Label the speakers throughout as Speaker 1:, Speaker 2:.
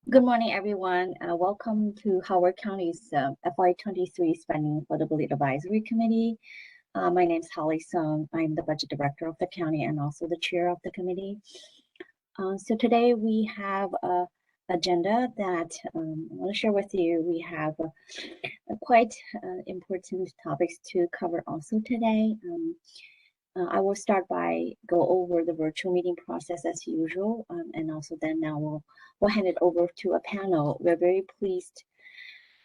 Speaker 1: Good morning, everyone. Welcome to Howard County's FY23 spending for the Budget Advisory Committee. My name is Holly Sung. I'm the budget director of the county and also the chair of the committee. So today we have an agenda that I want to share with you. We have quite important topics to cover also today. I will start by go over the virtual meeting process as usual, and also then now we'll hand it over to a panel. We're very pleased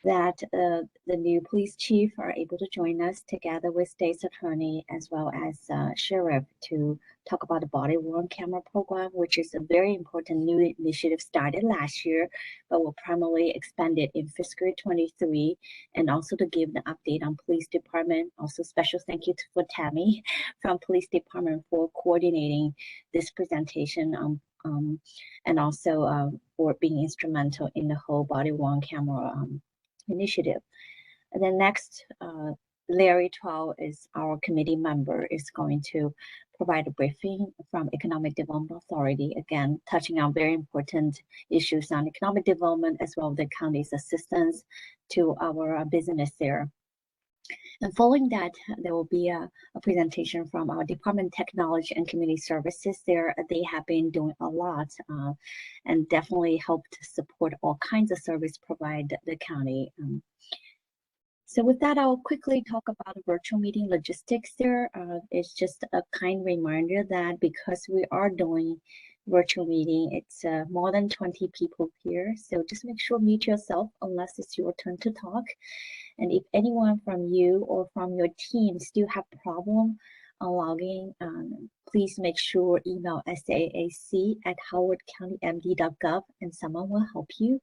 Speaker 1: that the new police chief are able to join us together with state's attorney as well as sheriff to talk about the Bodyworn Camera program, which is a very important new initiative started last year, but will primarily expand it in fiscal year 23, and also to give the update on police department. Also, special thank you for Tammy from police department for coordinating this presentation and also for being instrumental in the whole Bodyworn Camera initiative. And then next, Larry Twell is our committee member, is going to provide a briefing from Economic Development Authority, again, touching on very important issues on economic development as well as the county's assistance to our business there. And following that, there will be a presentation from our Department of Technology and Community Services there. They have been doing a lot and definitely help to support all kinds of service provided the county. So with that, I'll quickly talk about the virtual meeting logistics there. It's just a kind reminder that because we are doing virtual meeting, it's more than 20 people here. So just make sure mute yourself unless it's your turn to talk. And if anyone from you or from your team still have problem logging, please make sure email SAAC@howardcountymd.gov and someone will help you.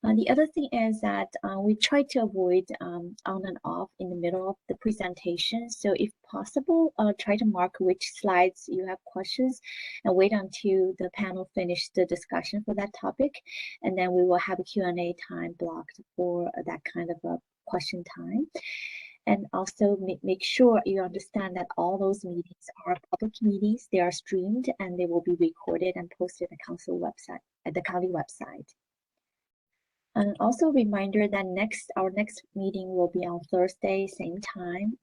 Speaker 1: The other thing is that we try to avoid on and off in the middle of the presentation. So if possible, try to mark which slides you have questions and wait until the panel finish the discussion for that topic. And then we will have a Q&A time blocked for that kind of a question time. And also make sure you understand that all those meetings are public meetings. They are streamed and they will be recorded and posted at council website, at the county website. And also a reminder that our next meeting will be on Thursday, same time,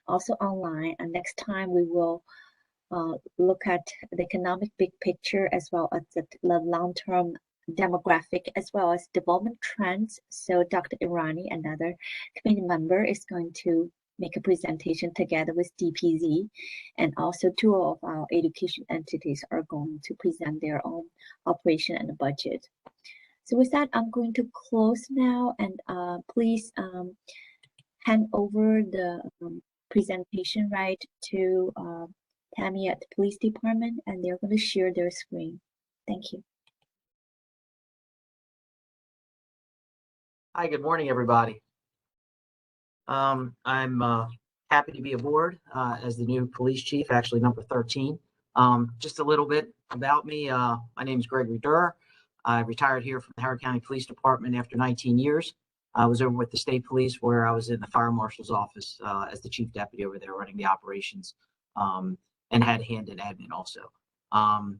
Speaker 1: also online. And next time we will look at the economic big picture as well as the long-term demographic as well as development trends. So Dr. Irani, another committee member, is going to make a presentation together with DPZ, and also two of our education entities are going to present their own operation and budget. So with that, I'm going to close now, and please hand over the presentation right to Tammy at the police department, and they're going to share their screen. Thank you.
Speaker 2: Hi, good morning, everybody. I'm happy to be aboard as the new police chief, actually number 13. Just a little bit about me. My name is Gregory Durr. I retired here from the Howard County Police Department after 19 years. I was over with the state police where I was in the fire marshal's office as the chief deputy over there running the operations and had a hand in admin also. I'm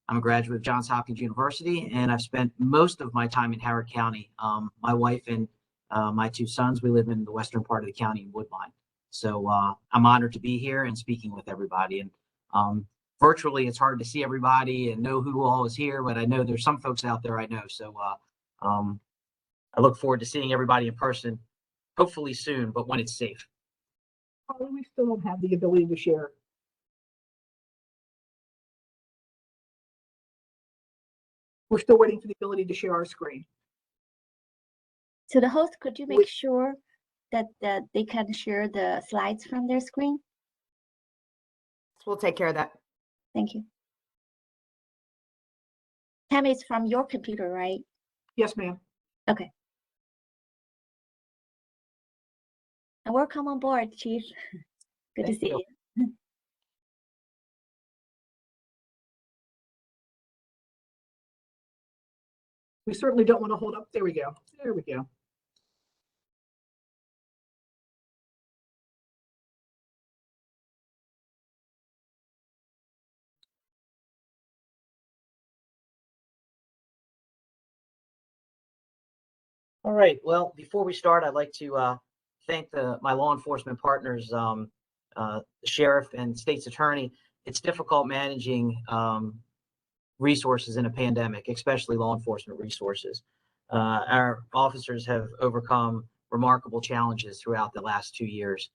Speaker 2: a graduate of Johns Hopkins University, and I've spent most of my time in Howard County. My wife and my two sons, we live in the western part of the county in Woodbine. So I'm honored to be here and speaking with everybody. And virtually, it's hard to see everybody and know who all is here, but I know there's some folks out there I know. So I look forward to seeing everybody in person, hopefully soon, but when it's safe.
Speaker 3: Holly, we still don't have the ability to share. We're still waiting for the ability to share our screen.
Speaker 1: So the host, could you make sure that they can share the slides from their screen?
Speaker 4: We'll take care of that.
Speaker 1: Thank you. Tammy, it's from your computer, right?
Speaker 3: Yes, ma'am.
Speaker 1: Okay. And welcome on board, Chief. Good to see you.
Speaker 3: We certainly don't want to hold up. There we go. There we go.
Speaker 2: All right. Well, before we start, I'd like to thank my law enforcement partners, the sheriff and state's attorney. It's difficult managing resources in a pandemic, especially law enforcement resources. Our officers have overcome remarkable challenges throughout the last 2 years,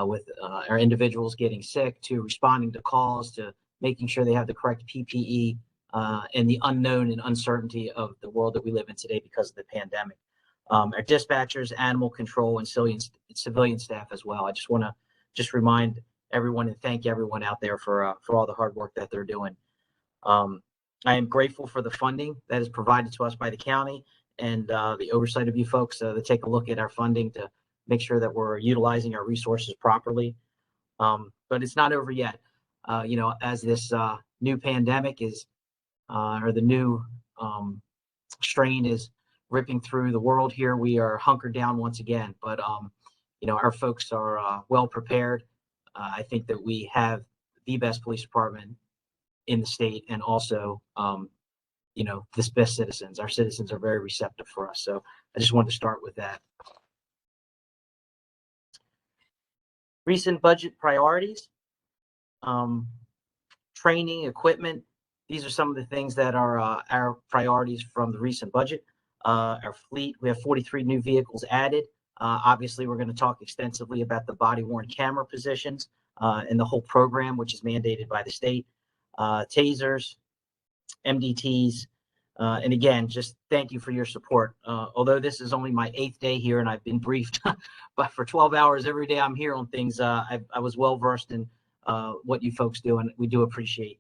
Speaker 2: with our individuals getting sick, to responding to calls, to making sure they have the correct PPE, and the unknown and uncertainty of the world that we live in today because of the pandemic. Our dispatchers, animal control, and civilian staff as well. I just want to remind everyone and thank everyone out there for all the hard work that they're doing. I am grateful for the funding that is provided to us by the county and the oversight of you folks to take a look at our funding to make sure that we're utilizing our resources properly. But it's not over yet. As this new pandemic is, or the new strain is ripping through the world here, we are hunkered down once again. But our folks are well prepared. I think that we have the best police department in the state, and also the best citizens. Our citizens are very receptive for us. So I just wanted to start with that. Recent budget priorities, training, equipment. These are some of the things that are our priorities from the recent budget. Our fleet, we have 43 new vehicles added. Obviously, we're going to talk extensively about the body-worn camera positions and the whole program, which is mandated by the state. Tasers, MDTs, and again, just thank you for your support. Although this is only my 8th day here and I've been briefed, but for 12 hours every day I'm here on things, I was well versed in what you folks do, and we do appreciate.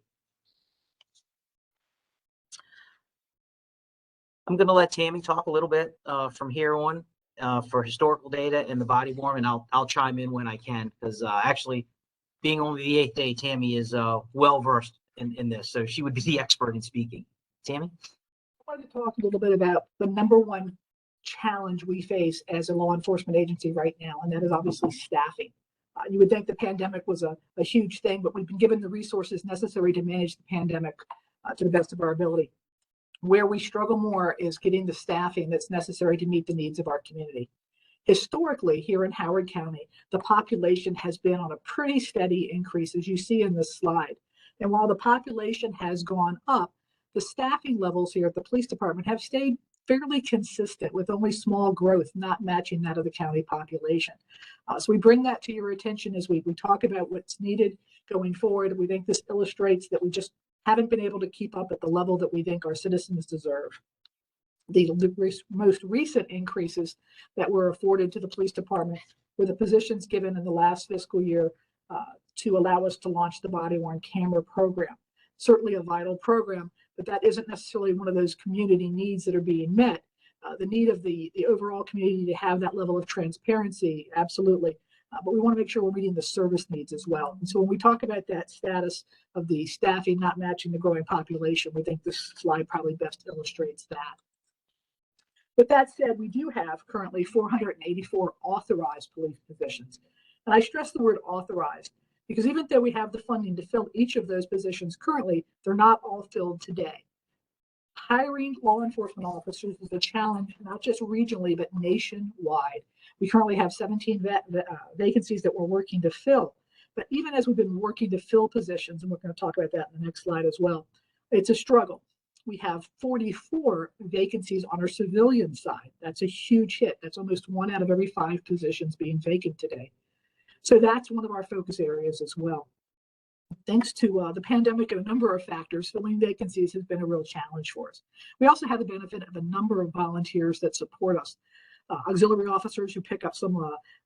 Speaker 2: I'm going to let Tammy talk a little bit from here on for historical data and the body worn, and I'll chime in when I can, because actually, being only the 8th day, Tammy is well versed in this, so she would be the expert in speaking. Tammy?
Speaker 3: I wanted to talk a little bit about the number one challenge we face as a law enforcement agency right now, and that is obviously staffing. You would think the pandemic was a huge thing, but we've been given the resources necessary to manage the pandemic to the best of our ability. Where we struggle more is getting the staffing that's necessary to meet the needs of our community. Historically, here in Howard County, the population has been on a pretty steady increase, as you see in this slide. And while the population has gone up, the staffing levels here at the police department have stayed fairly consistent, with only small growth not matching that of the county population. So we bring that to your attention as we talk about what's needed going forward. We think this illustrates that we just haven't been able to keep up at the level that we think our citizens deserve. The most recent increases that were afforded to the police department were the positions given in the last fiscal year to allow us to launch the Bodyworn Camera program. Certainly a vital program, but that isn't necessarily one of those community needs that are being met. The need of the overall community to have that level of transparency, absolutely. But we want to make sure we're meeting the service needs as well. And so when we talk about that status of the staffing not matching the growing population, we think this slide probably best illustrates that. With that said, we do have currently 484 authorized police positions. And I stress the word authorized because even though we have the funding to fill each of those positions currently, they're not all filled today. Hiring law enforcement officers is a challenge, not just regionally, but nationwide. We currently have 17 vacancies that we're working to fill. But even as we've been working to fill positions, and we're going to talk about that in the next slide as well, it's a struggle. We have 44 vacancies on our civilian side. That's a huge hit. That's almost 1 out of every 5 positions being vacant today. So that's one of our focus areas as well. Thanks to the pandemic and a number of factors, filling vacancies has been a real challenge for us. We also have the benefit of a number of volunteers that support us. Auxiliary officers who pick up some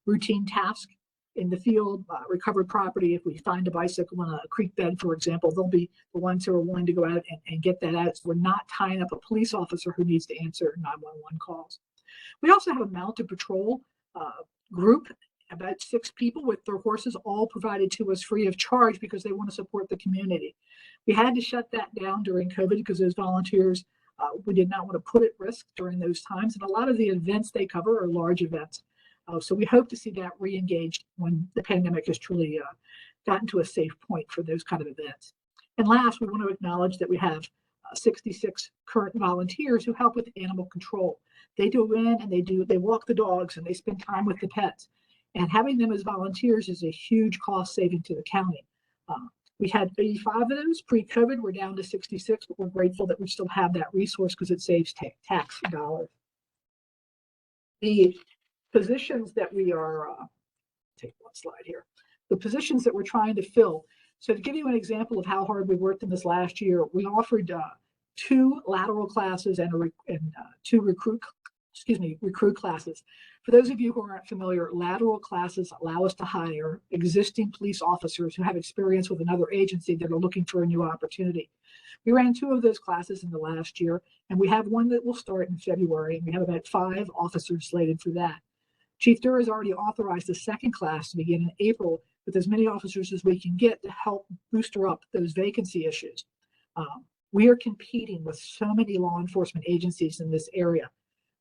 Speaker 3: routine tasks in the field, recovered property. If we find a bicycle in a creek bed, for example, they'll be the ones who are willing to go out and get that out. So we're not tying up a police officer who needs to answer 911 calls. We also have a mounted patrol group, about 6 people with their horses, all provided to us free of charge because they want to support the community. We had to shut that down during COVID because those volunteers, we did not want to put at risk during those times. And a lot of the events they cover are large events. So we hope to see that re-engaged when the pandemic has truly gotten to a safe point for those kind of events. And last, we want to acknowledge that we have 66 current volunteers who help with animal control. They go in and they walk the dogs and they spend time with the pets. And having them as volunteers is a huge cost saving to the county. We had 85 of those pre-COVID. We're down to 66, but we're grateful that we still have that resource because it saves tax dollars. The positions that we are, take one slide here, the positions that we're trying to fill. So to give you an example of how hard we worked in this last year, we offered 2 lateral classes and 2 recruit classes. For those of you who aren't familiar, lateral classes allow us to hire existing police officers who have experience with another agency that are looking for a new opportunity. We ran 2 of those classes in the last year, and we have one that will start in February, and we have about 5 officers slated for that. Chief Durr has already authorized a 2nd class to begin in April with as many officers as we can get to help booster up those vacancy issues. We are competing with so many law enforcement agencies in this area.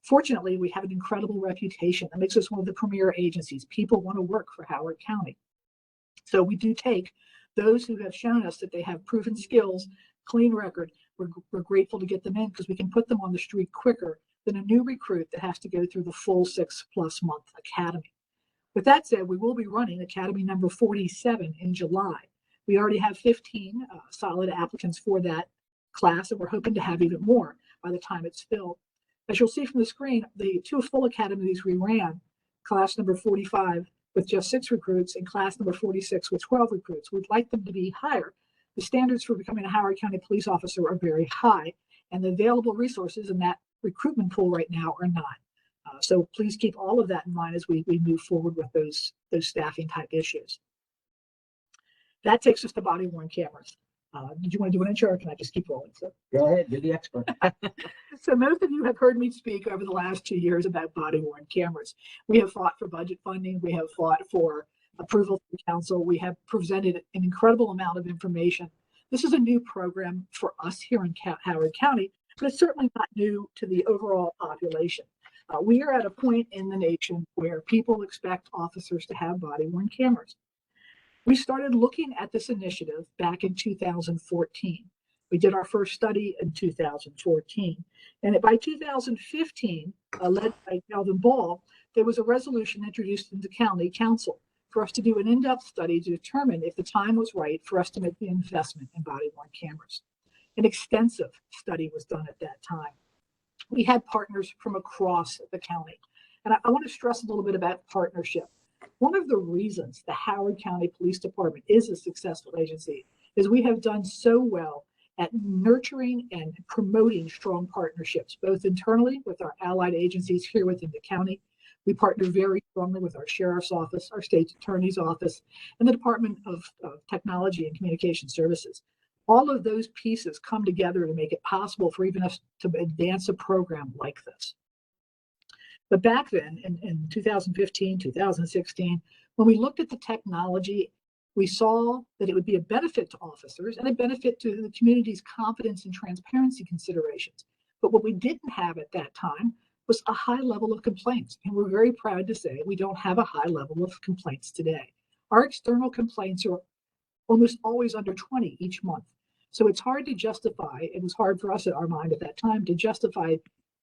Speaker 3: Fortunately, we have an incredible reputation that makes us one of the premier agencies. People want to work for Howard County. So we do take those who have shown us that they have proven skills, clean record. We're grateful to get them in because we can put them on the street quicker than a new recruit that has to go through the full 6+ month academy. With that said, we will be running Academy number 47 in July. We already have 15 solid applicants for that class, and we're hoping to have even more by the time it's filled. As you'll see from the screen, the 2 full academies we ran, class number 45 with just 6 recruits and class number 46 with 12 recruits. We'd like them to be higher. The standards for becoming a Howard County police officer are very high, and the available resources in that recruitment pool right now are not. So please keep all of that in mind as we move forward with those staffing type issues. That takes us to body-worn cameras. Did you want to do an intro, or can I just keep rolling? So,
Speaker 2: Go ahead, you're the expert.
Speaker 3: So most of you have heard me speak over the last 2 years about body-worn cameras. We have fought for budget funding. We have fought for approval from council. We have presented an incredible amount of information. This is a new program for us here in Howard County, but it's certainly not new to the overall population. We are at a point in the nation where people expect officers to have body-worn cameras. We started looking at this initiative back in 2014. We did our first study in 2014. And by 2015, led by Calvin Ball, there was a resolution introduced into county council for us to do an in-depth study to determine if the time was right for us to make the investment in body-worn cameras. An extensive study was done at that time. We had partners from across the county. And I want to stress a little bit about partnership. One of the reasons the Howard County Police Department is a successful agency is we have done so well at nurturing and promoting strong partnerships, both internally with our allied agencies here within the county. We partner very strongly with our sheriff's office, our state attorney's office, and the Department of Technology and Communication Services. All of those pieces come together to make it possible for even us to advance a program like this. But back then, in 2015, 2016, when we looked at the technology, we saw that it would be a benefit to officers and a benefit to the community's confidence and transparency considerations. But what we didn't have at that time was a high level of complaints. And we're very proud to say we don't have a high level of complaints today. Our external complaints are almost always under 20 each month. So it's hard to justify, it was hard for us at our mind at that time to justify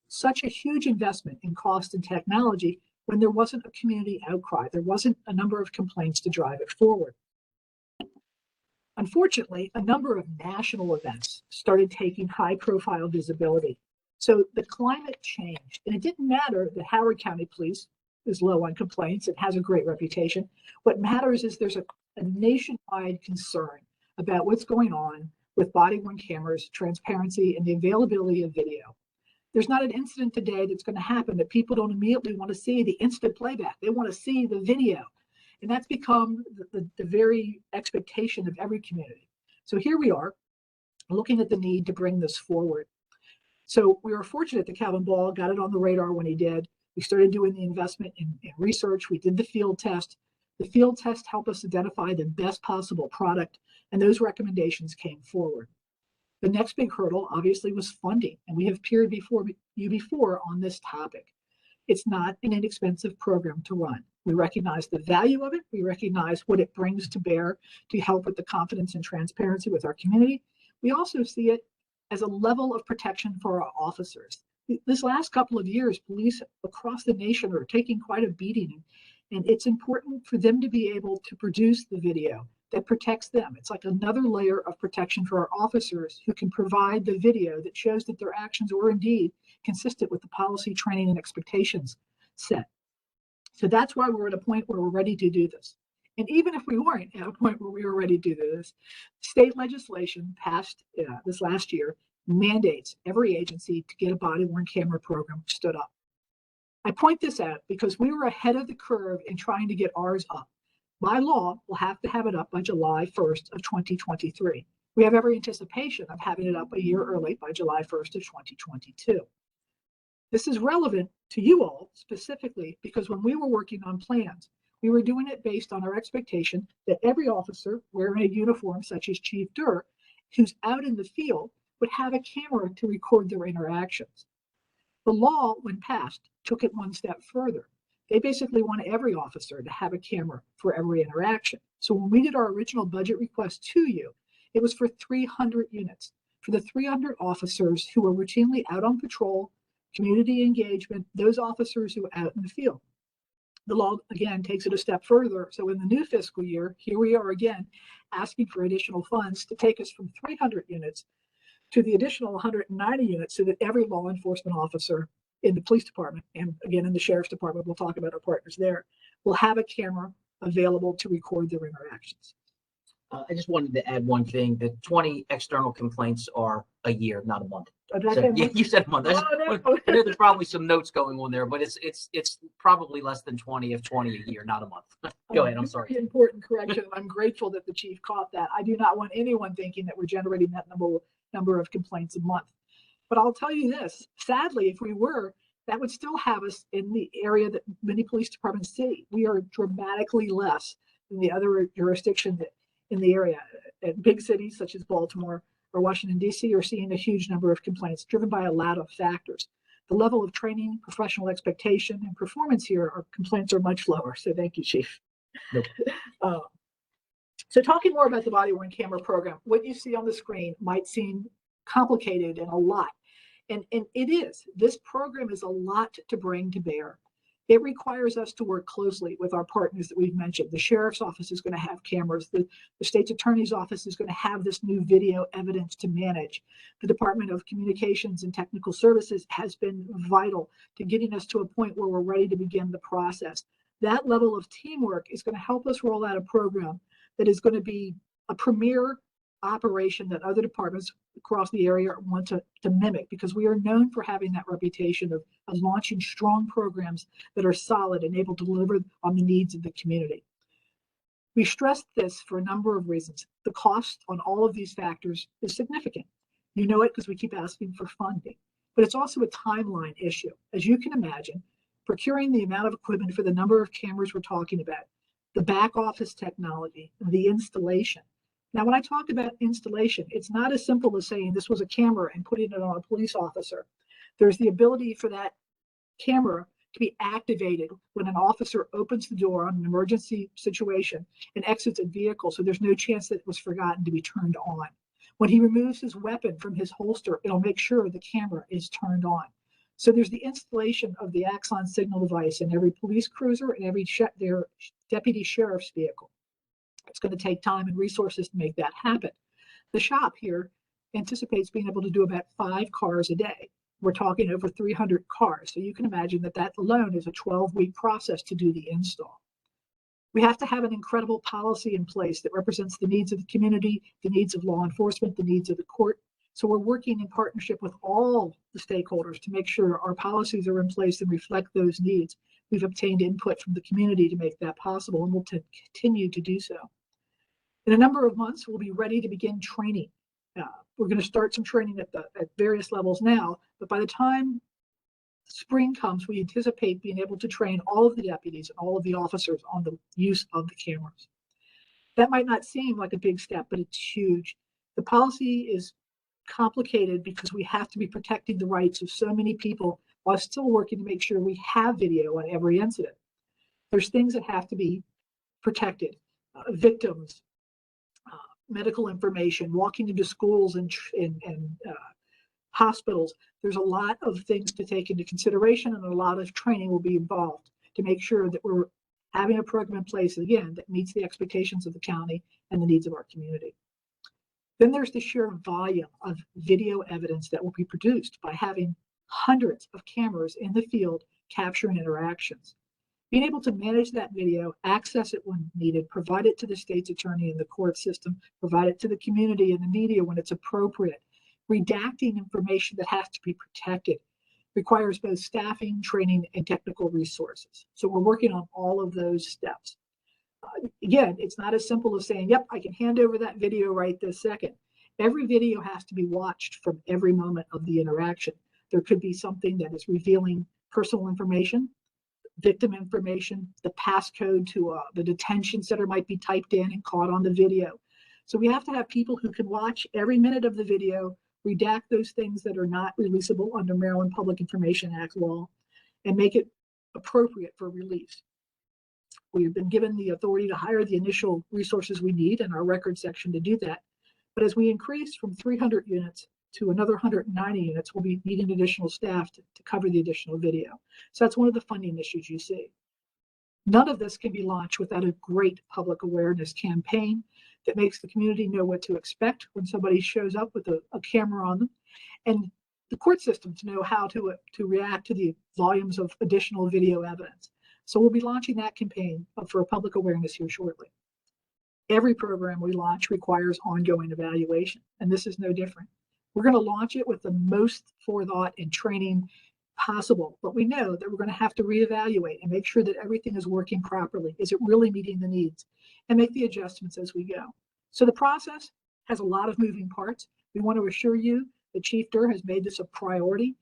Speaker 3: such a huge investment in cost and technology when there wasn't a community outcry. There wasn't a number of complaints to drive it forward. Unfortunately, a number of national events started taking high-profile visibility. So the climate changed, and it didn't matter that Howard County Police is low on complaints. It has a great reputation. What matters is there's a nationwide concern about what's going on with body-worn cameras, transparency, and the availability of video. There's not an incident today that's going to happen that people don't immediately want to see the instant playback. They want to see the video. And that's become the very expectation of every community. So here we are looking at the need to bring this forward. So we were fortunate that Calvin Ball got it on the radar when he did. We started doing the investment in research. We did the field test. The field test helped us identify the best possible product, and those recommendations came forward. The next big hurdle, obviously, was funding, and we have appeared before on this topic. It's not an inexpensive program to run. We recognize the value of it. We recognize what it brings to bear to help with the confidence and transparency with our community. We also see it as a level of protection for our officers. This last couple of years, police across the nation are taking quite a beating, and it's important for them to be able to produce the video that protects them. It's like another layer of protection for our officers who can provide the video that shows that their actions were indeed consistent with the policy, training, and expectations set. So that's why we're at a point where we're ready to do this. And even if we weren't at a point where we were ready to do this, state legislation passed this last year mandates every agency to get a body-worn camera program stood up. I point this out because we were ahead of the curve in trying to get ours up. By law, we'll have to have it up by July 1st of 2023. We have every anticipation of having it up a year early by July 1st of 2022. This is relevant to you all specifically because when we were working on plans, we were doing it based on our expectation that every officer wearing a uniform such as Chief Durr, who's out in the field, would have a camera to record their interactions. The law, when passed, took it one step further. They basically want every officer to have a camera for every interaction. So when we did our original budget request to you, it was for 300 units, for the 300 officers who are routinely out on patrol, community engagement, those officers who are out in the field. The law, again, takes it a step further. So in the new fiscal year, here we are again, asking for additional funds to take us from 300 units to the additional 190 units so that every law enforcement officer in the police department, and again in the sheriff's department, we'll talk about our partners there, will have a camera available to record their interactions.
Speaker 2: I just wanted to add one thing, that 20 external complaints are a year, not a month. So, yeah, you said a month. I know there's probably some notes going on there, but it's probably less than 20, if 20 a year, not a month. Go ahead, I'm sorry.
Speaker 3: Important correction. I'm grateful that the chief caught that. I do not want anyone thinking that we're generating that number of complaints a month. But I'll tell you this, sadly, if we were, that would still have us in the area that many police departments see. We are dramatically less than the other jurisdictions in the area. At big cities such as Baltimore or Washington, D.C. are seeing a huge number of complaints driven by a lot of factors. The level of training, professional expectation, and performance here, our complaints are much lower. So thank you, Chief.
Speaker 2: Nope.
Speaker 3: So talking more about the body-worn camera program, what you see on the screen might seem complicated and a lot. And it is. This program is a lot to bring to bear. It requires us to work closely with our partners that we've mentioned. The sheriff's office is going to have cameras. The state's attorney's office is going to have this new video evidence to manage. The Department of Communications and Technical Services has been vital to getting us to a point where we're ready to begin the process. That level of teamwork is going to help us roll out a program that is going to be a premier operation that other departments across the area want to mimic, because we are known for having that reputation of launching strong programs that are solid and able to deliver on the needs of the community. We stress this for a number of reasons. The cost on all of these factors is significant. You know it because we keep asking for funding, but it's also a timeline issue. As you can imagine, procuring the amount of equipment for the number of cameras we're talking about, the back office technology, the installation. Now, when I talk about installation, it's not as simple as saying this was a camera and putting it on a police officer. There's the ability for that camera to be activated when an officer opens the door on an emergency situation and exits a vehicle, so there's no chance that it was forgotten to be turned on. When he removes his weapon from his holster, it'll make sure the camera is turned on. So there's the installation of the Axon signal device in every police cruiser and every their deputy sheriff's vehicle. It's going to take time and resources to make that happen. The shop here anticipates being able to do about 5 cars a day. We're talking over 300 cars. So you can imagine that that alone is a 12-week process to do the install. We have to have an incredible policy in place that represents the needs of the community, the needs of law enforcement, the needs of the court. So we're working in partnership with all the stakeholders to make sure our policies are in place and reflect those needs. We've obtained input from the community to make that possible, and we'll continue to do so. In a number of months, we'll be ready to begin training. We're going to start some training at various levels now, but by the time spring comes, we anticipate being able to train all of the deputies and all of the officers on the use of the cameras. That might not seem like a big step, but it's huge. The policy is complicated because we have to be protecting the rights of so many people while still working to make sure we have video on every incident. There's things that have to be protected, victims, medical information, walking into schools and hospitals. There's a lot of things to take into consideration, and a lot of training will be involved to make sure that we're having a program in place, again, that meets the expectations of the county and the needs of our community. Then there's the sheer volume of video evidence that will be produced by having hundreds of cameras in the field capturing interactions. Being able to manage that video, access it when needed, provide it to the state's attorney and the court system, provide it to the community and the media when it's appropriate. Redacting information that has to be protected requires both staffing, training, and technical resources. So we're working on all of those steps. Again, it's not as simple as saying, yep, I can hand over that video right this second. Every video has to be watched from every moment of the interaction. There could be something that is revealing personal information, victim information, the passcode to the detention center might be typed in and caught on the video. So we have to have people who can watch every minute of the video, redact those things that are not releasable under Maryland Public Information Act law, and make it appropriate for release. We've been given the authority to hire the initial resources we need in our record section to do that. But as we increase from 300 units to another 190 units, we'll be needing additional staff to cover the additional video. So that's one of the funding issues you see. None of this can be launched without a great public awareness campaign that makes the community know what to expect when somebody shows up with a camera on them, and the court system to know how to react to the volumes of additional video evidence. So we'll be launching that campaign for public awareness here shortly. Every program we launch requires ongoing evaluation, and this is no different. We're going to launch it with the most forethought and training possible, but we know that we're going to have to reevaluate and make sure that everything is working properly. Is it really meeting the needs? And make the adjustments as we go. So the process has a lot of moving parts. We want to assure you that Chief Durr has made this a priority.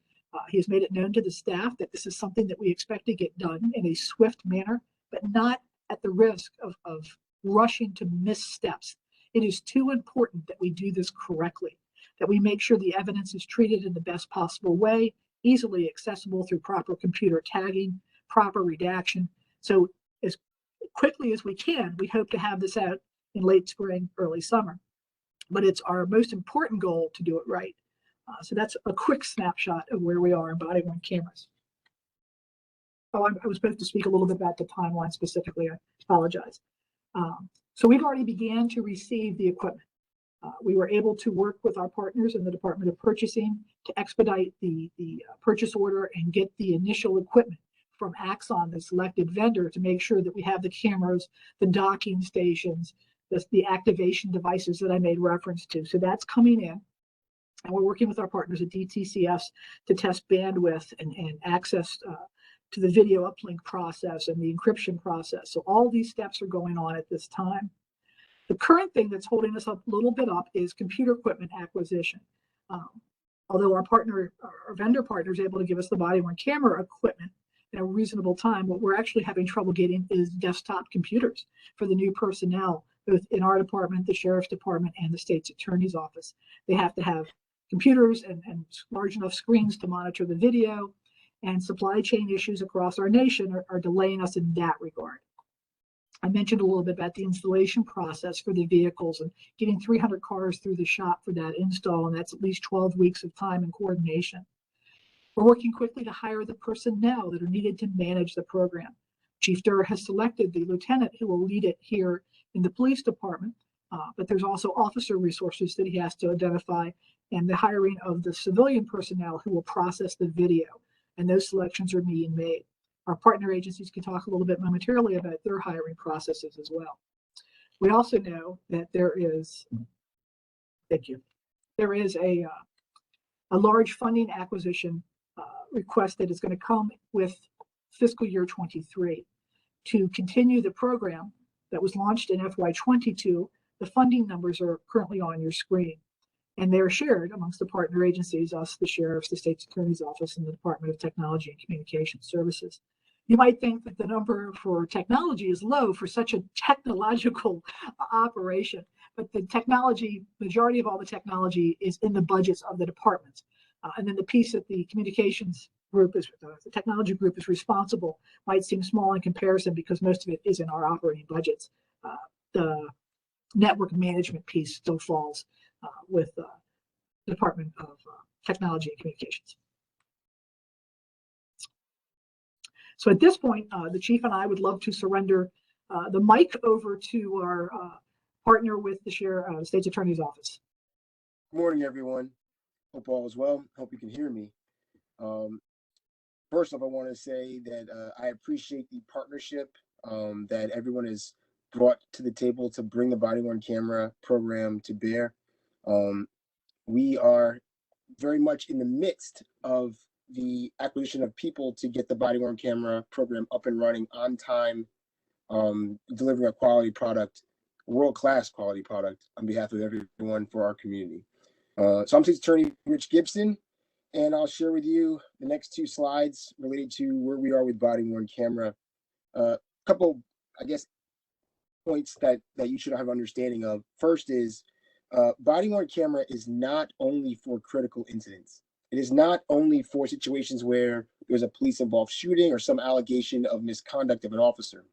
Speaker 3: He has made it known to the staff that this is something that we expect to get done in a swift manner, but not at the risk of rushing to missteps. It is too important that we do this correctly, that we make sure the evidence is treated in the best possible way, easily accessible through proper computer tagging, proper redaction. So as quickly as we can, we hope to have this out in late spring, early summer. But it's our most important goal to do it right. So that's a quick snapshot of where we are in Bodyworn Cameras. Oh, I was supposed to speak a little bit about the timeline specifically. I apologize. So we've already began to receive the equipment. We were able to work with our partners in the Department of Purchasing to expedite the purchase order and get the initial equipment from Axon, the selected vendor, to make sure that we have the cameras, the docking stations, the activation devices that I made reference to. So that's coming in. And we're working with our partners at DTCS to test bandwidth and access to the video uplink process and the encryption process. So all these steps are going on at this time. The current thing that's holding us up a little bit up is computer equipment acquisition. Although our vendor partner is able to give us the Bodyworn Camera equipment in a reasonable time, what we're actually having trouble getting is desktop computers for the new personnel, both in our department, the sheriff's department, and the state's attorney's office. They have to have computers and large enough screens to monitor the video, and supply chain issues across our nation are delaying us in that regard. I mentioned a little bit about the installation process for the vehicles and getting 300 cars through the shop for that install, and that's at least 12 weeks of time and coordination. We're working quickly to hire the personnel that are needed to manage the program. Chief Durr has selected the lieutenant who will lead it here in the police department, but there's also officer resources that he has to identify, and the hiring of the civilian personnel who will process the video, and those selections are being made. Our partner agencies can talk a little bit momentarily about their hiring processes as well. We also know that there is a large funding acquisition request that is going to come with fiscal year 23 to continue the program that was launched in FY22. The funding numbers are currently on your screen, and they're shared amongst the partner agencies, us, the sheriff's, the state's attorney's office, and the Department of Technology and Communication Services. You might think that the number for technology is low for such a technological operation, but the majority of all the technology is in the budgets of the departments. And then the piece that the communications group the technology group is responsible might seem small in comparison because most of it is in our operating budgets. The network management piece still falls with the Department of technology and communications. So at this point, the chief and I would love to surrender the mic over to our partner with the State's Attorney's Office.
Speaker 5: Good morning, everyone. Hope all is well. Hope you can hear me. First off, I want to say that I appreciate the partnership that everyone has brought to the table to bring the Bodyworn Camera program to bear. We are very much in the midst of the acquisition of people to get the Bodyworn Camera program up and running on time, delivering a quality product, world-class quality product on behalf of everyone for our community. So I'm State's Attorney Rich Gibson, and I'll share with you the next two slides related to where we are with Bodyworn Camera. A couple, I guess, points that you should have understanding of. First is Bodyworn Camera is not only for critical incidents. It is not only for situations where there's a police-involved shooting or some allegation of misconduct of an officer.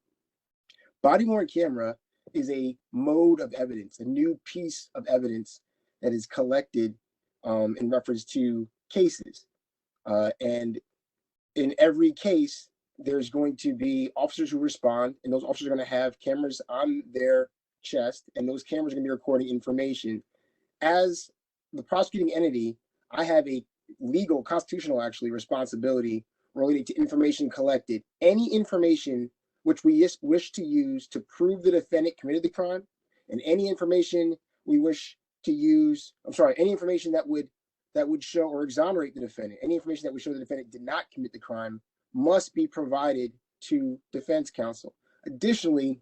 Speaker 5: Bodyworn Camera is a mode of evidence, a new piece of evidence that is collected in reference to cases. And in every case, there's going to be officers who respond, and those officers are going to have cameras on their chest, and those cameras are going to be recording information. As the prosecuting entity, I have a legal, constitutional actually, responsibility related to information collected. Any information which we wish to use to prove the defendant committed the crime, and any information we wish to use, any information that would show or exonerate the defendant, any information that would show the defendant did not commit the crime must be provided to defense counsel. Additionally,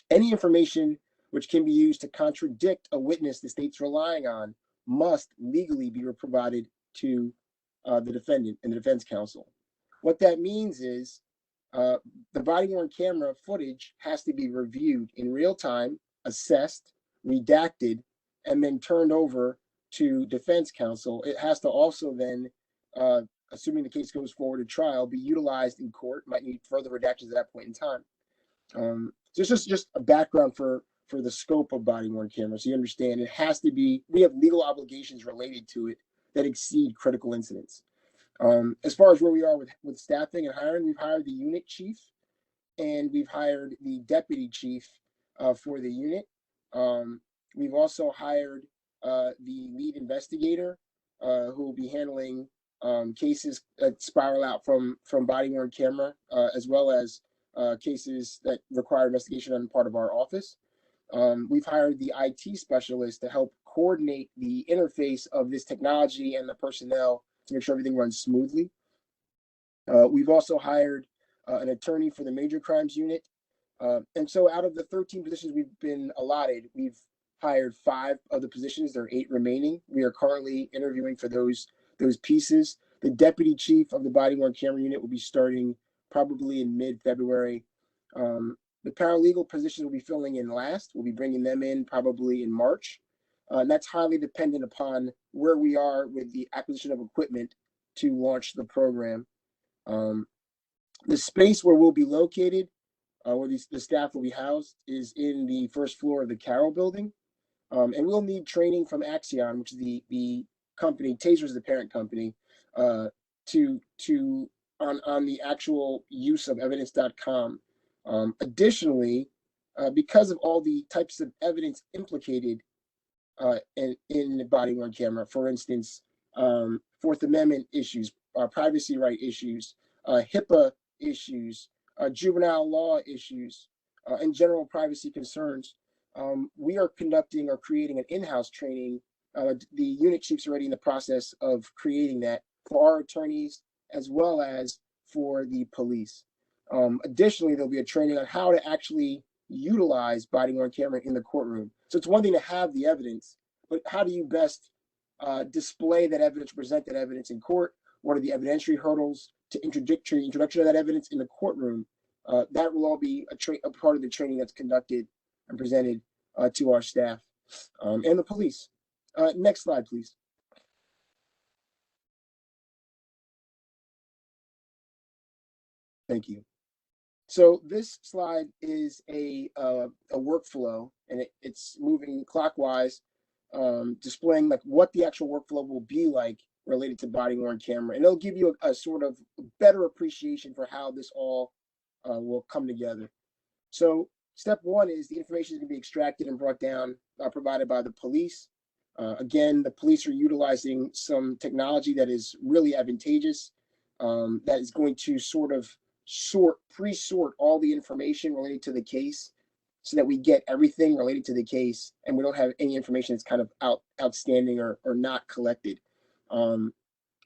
Speaker 5: any information which can be used to contradict a witness the state's relying on must legally be provided to the defendant and the defense counsel. What that means is the Bodyworn Camera footage has to be reviewed in real time, assessed, redacted, and then turned over to defense counsel. It has to also then, assuming the case goes forward to trial, be utilized in court. Might need further redactions at that point in time. So it's just a background for the scope of Bodyworn Camera, so you understand it has to be. We have legal obligations related to it that exceed critical incidents. As far as where we are with staffing and hiring, we've hired the unit chief and we've hired the deputy chief for the unit. We've also hired the lead investigator who will be handling cases that spiral out from Bodyworn Camera, as well as cases that require investigation on part of our office. We've hired the IT specialist to help coordinate the interface of this technology and the personnel to make sure everything runs smoothly. We've also hired an attorney for the major crimes unit. And so out of the 13 positions we've been allotted, we've hired 5 of the positions. There are 8 remaining. We are currently interviewing for those pieces. The deputy chief of the Bodyworn Camera unit will be starting probably in mid-February. The paralegal positions will be filling in last. We'll be bringing them in probably in March. And that's highly dependent upon where we are with the acquisition of equipment to launch the program. The space where we'll be located, where the staff will be housed, is in the first floor of the Carroll building. And we'll need training from Axion, which is the company, Taser is the parent company, on the actual use of evidence.com. Additionally, because of all the types of evidence implicated in the Bodyworn Camera, for instance, Fourth Amendment issues, privacy right issues, HIPAA issues, juvenile law issues, and general privacy concerns, we are conducting or creating an in-house training. The unit chief's already in the process of creating that for our attorneys as well as for the police. Additionally, there'll be a training on how to actually utilize Bodyworn Camera in the courtroom. So it's one thing to have the evidence, but how do you best display that evidence, present that evidence in court? What are the evidentiary hurdles to introduction of that evidence in the courtroom? That will all be a part of the training that's conducted and presented to our staff and the police. Next slide, please. Thank you. So this slide is a workflow, and it's moving clockwise, displaying like what the actual workflow will be like related to body-worn camera, and it'll give you a sort of better appreciation for how this all will come together. So step one is the information is going to be extracted and brought down, provided by the police. Again, the police are utilizing some technology that is really advantageous, that is going to sort of pre-sort all the information related to the case so that we get everything related to the case and we don't have any information that's kind of outstanding or not collected.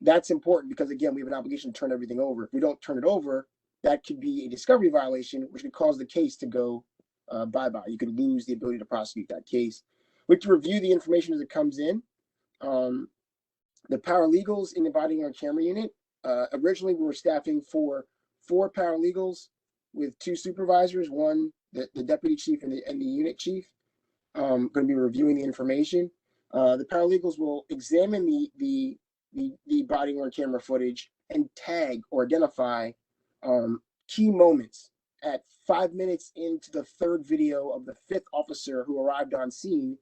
Speaker 5: That's important because, again, we have an obligation to turn everything over. If we don't turn it over, that could be a discovery violation, which could cause the case to go bye-bye. You could lose the ability to prosecute that case. We have to review the information as it comes in. The paralegals in the Bodyworn Camera unit, originally we were staffing for 4 paralegals with 2 supervisors, one, the deputy chief and the unit chief, going to be reviewing the information. The paralegals will examine the body-worn camera footage and tag or identify key moments. At 5 minutes into the 3rd video of the 5th officer who arrived on scene,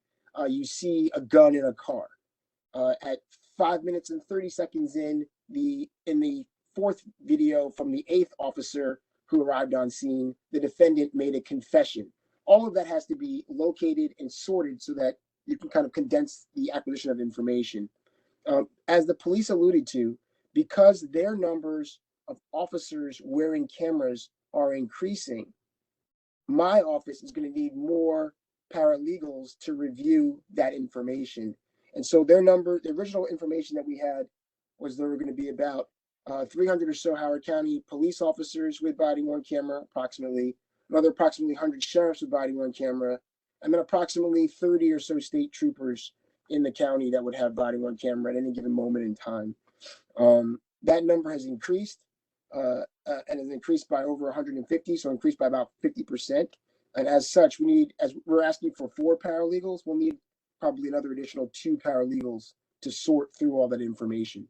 Speaker 5: you see a gun in a car. At 5 minutes and 30 seconds in the 4th video from the 8th officer who arrived on scene, the defendant made a confession. All of that has to be located and sorted so that you can kind of condense the acquisition of information. As the police alluded to, because their numbers of officers wearing cameras are increasing, my office is going to need more paralegals to review that information. And so the original information that we had was there were going to be about 300 or so Howard County police officers with body-worn camera, approximately 100 sheriffs with body-worn camera, and then approximately 30 or so state troopers in the county that would have body-worn camera at any given moment in time. That number has increased and has increased by over 150, so increased by about 50%. And as such, as we're asking for 4 paralegals, we'll need probably another additional 2 paralegals to sort through all that information.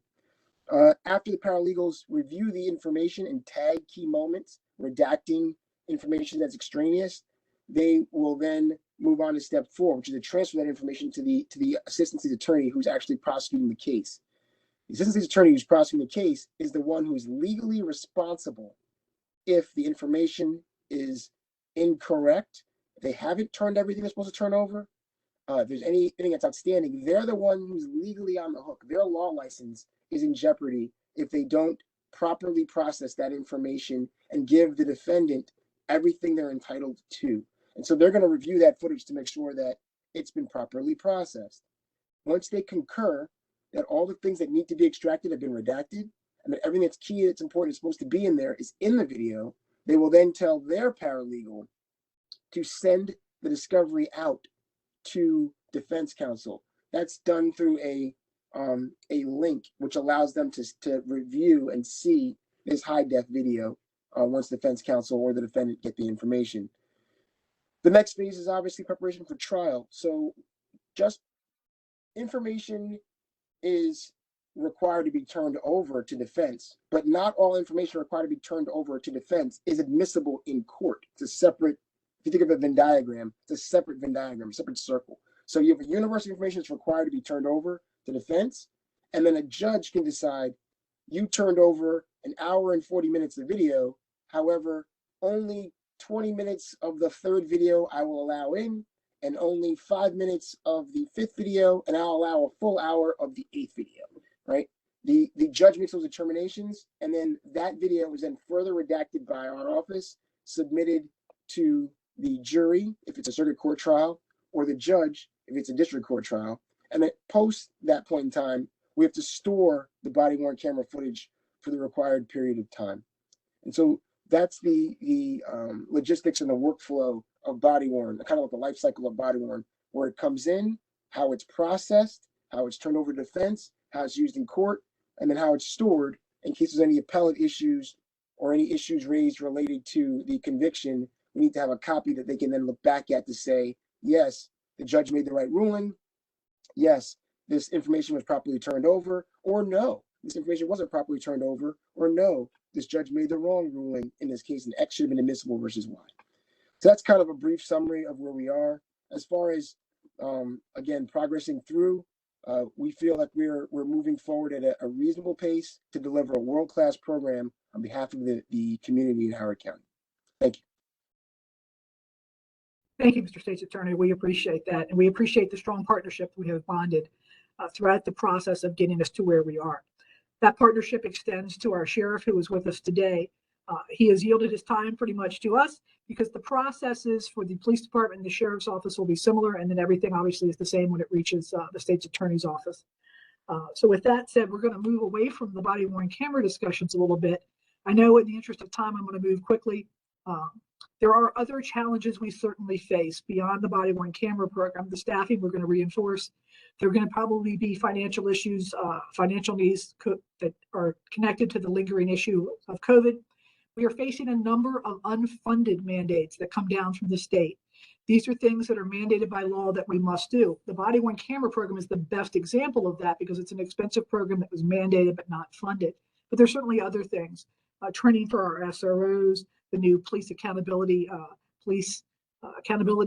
Speaker 5: After the paralegals review the information and tag key moments, redacting information that's extraneous, they will then move on to step 4, which is to transfer that information to the assistant state's attorney who's actually prosecuting the case. The assistant state's attorney who's prosecuting the case is the one who is legally responsible if the information is incorrect, if they haven't turned everything they're supposed to turn over, if there's anything that's outstanding, they're the one who's legally on the hook. Their law license is in jeopardy if they don't properly process that information and give the defendant everything they're entitled to. And so they're going to review that footage to make sure that it's been properly processed. Once they concur that all the things that need to be extracted have been redacted, and that everything that's key, that's important, is supposed to be in there is in the video, they will then tell their paralegal to send the discovery out to defense counsel. That's done through a link which allows them to review and see this high-def video once defense counsel or the defendant get the information. The next phase is obviously preparation for trial. So just information is required to be turned over to defense, but not all information required to be turned over to defense is admissible in court. It's a separate, if you think of a Venn diagram, it's a separate Venn diagram, a separate circle. So you have a universe of information that's required to be turned over to defense, and then a judge can decide, you turned over an hour and 40 minutes of video, however, only 20 minutes of the 3rd video I will allow in, and only 5 minutes of the 5th video, and I'll allow a full hour of the 8th video, right? The judge makes those determinations, and then that video is then further redacted by our office, submitted to the jury, if it's a circuit court trial, or the judge, if it's a district court trial. And then post that point in time, we have to store the body-worn camera footage for the required period of time. And so that's the logistics and the workflow of body-worn, kind of like the life cycle of body-worn, where it comes in, how it's processed, how it's turned over to defense, how it's used in court, and then how it's stored in case there's any appellate issues or any issues raised related to the conviction. We need to have a copy that they can then look back at to say, yes, the judge made the right ruling. Yes, this information was properly turned over, or no, this information wasn't properly turned over, or no, this judge made the wrong ruling in this case, and X should have been admissible versus Y. So that's kind of a brief summary of where we are. As far as, again, progressing through, we feel like we're moving forward at a reasonable pace to deliver a world-class program on behalf of the community in Howard County. Thank you.
Speaker 3: Thank you, Mr. State's Attorney. We appreciate that. And we appreciate the strong partnership we have bonded throughout the process of getting us to where we are. That partnership extends to our sheriff who is with us today. He has yielded his time pretty much to us because the processes for the police department and the sheriff's office will be similar, and then everything obviously is the same when it reaches the state's attorney's office. So with that said, we're going to move away from the body-worn camera discussions a little bit. I know in the interest of time, I'm going to move quickly. There are other challenges we certainly face beyond the body-worn camera program. The staffing we're going to reinforce. There are going to probably be financial issues, financial needs that are connected to the lingering issue of COVID. We are facing a number of unfunded mandates that come down from the state. These are things that are mandated by law that we must do. The body-worn camera program is the best example of that because it's an expensive program that was mandated but not funded. But there's certainly other things. Training for our SROs, the new police accountability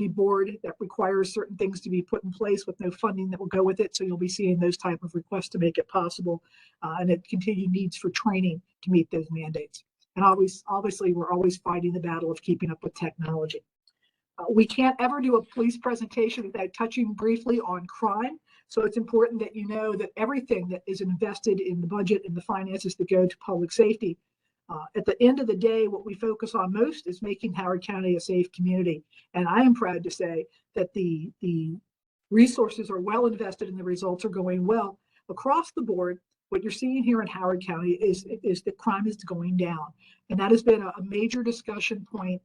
Speaker 3: board that requires certain things to be put in place with no funding that will go with it. So you'll be seeing those type of requests to make it possible, and it continued needs for training to meet those mandates. And obviously, we're always fighting the battle of keeping up with technology. We can't ever do a police presentation without touching briefly on crime. So it's important that you know that everything that is invested in the budget and the finances that go to public safety, at the end of the day, what we focus on most is making Howard County a safe community. And I am proud to say that the resources are well invested and the results are going well across the board. What you're seeing here in Howard County is that crime is going down. And that has been a major discussion point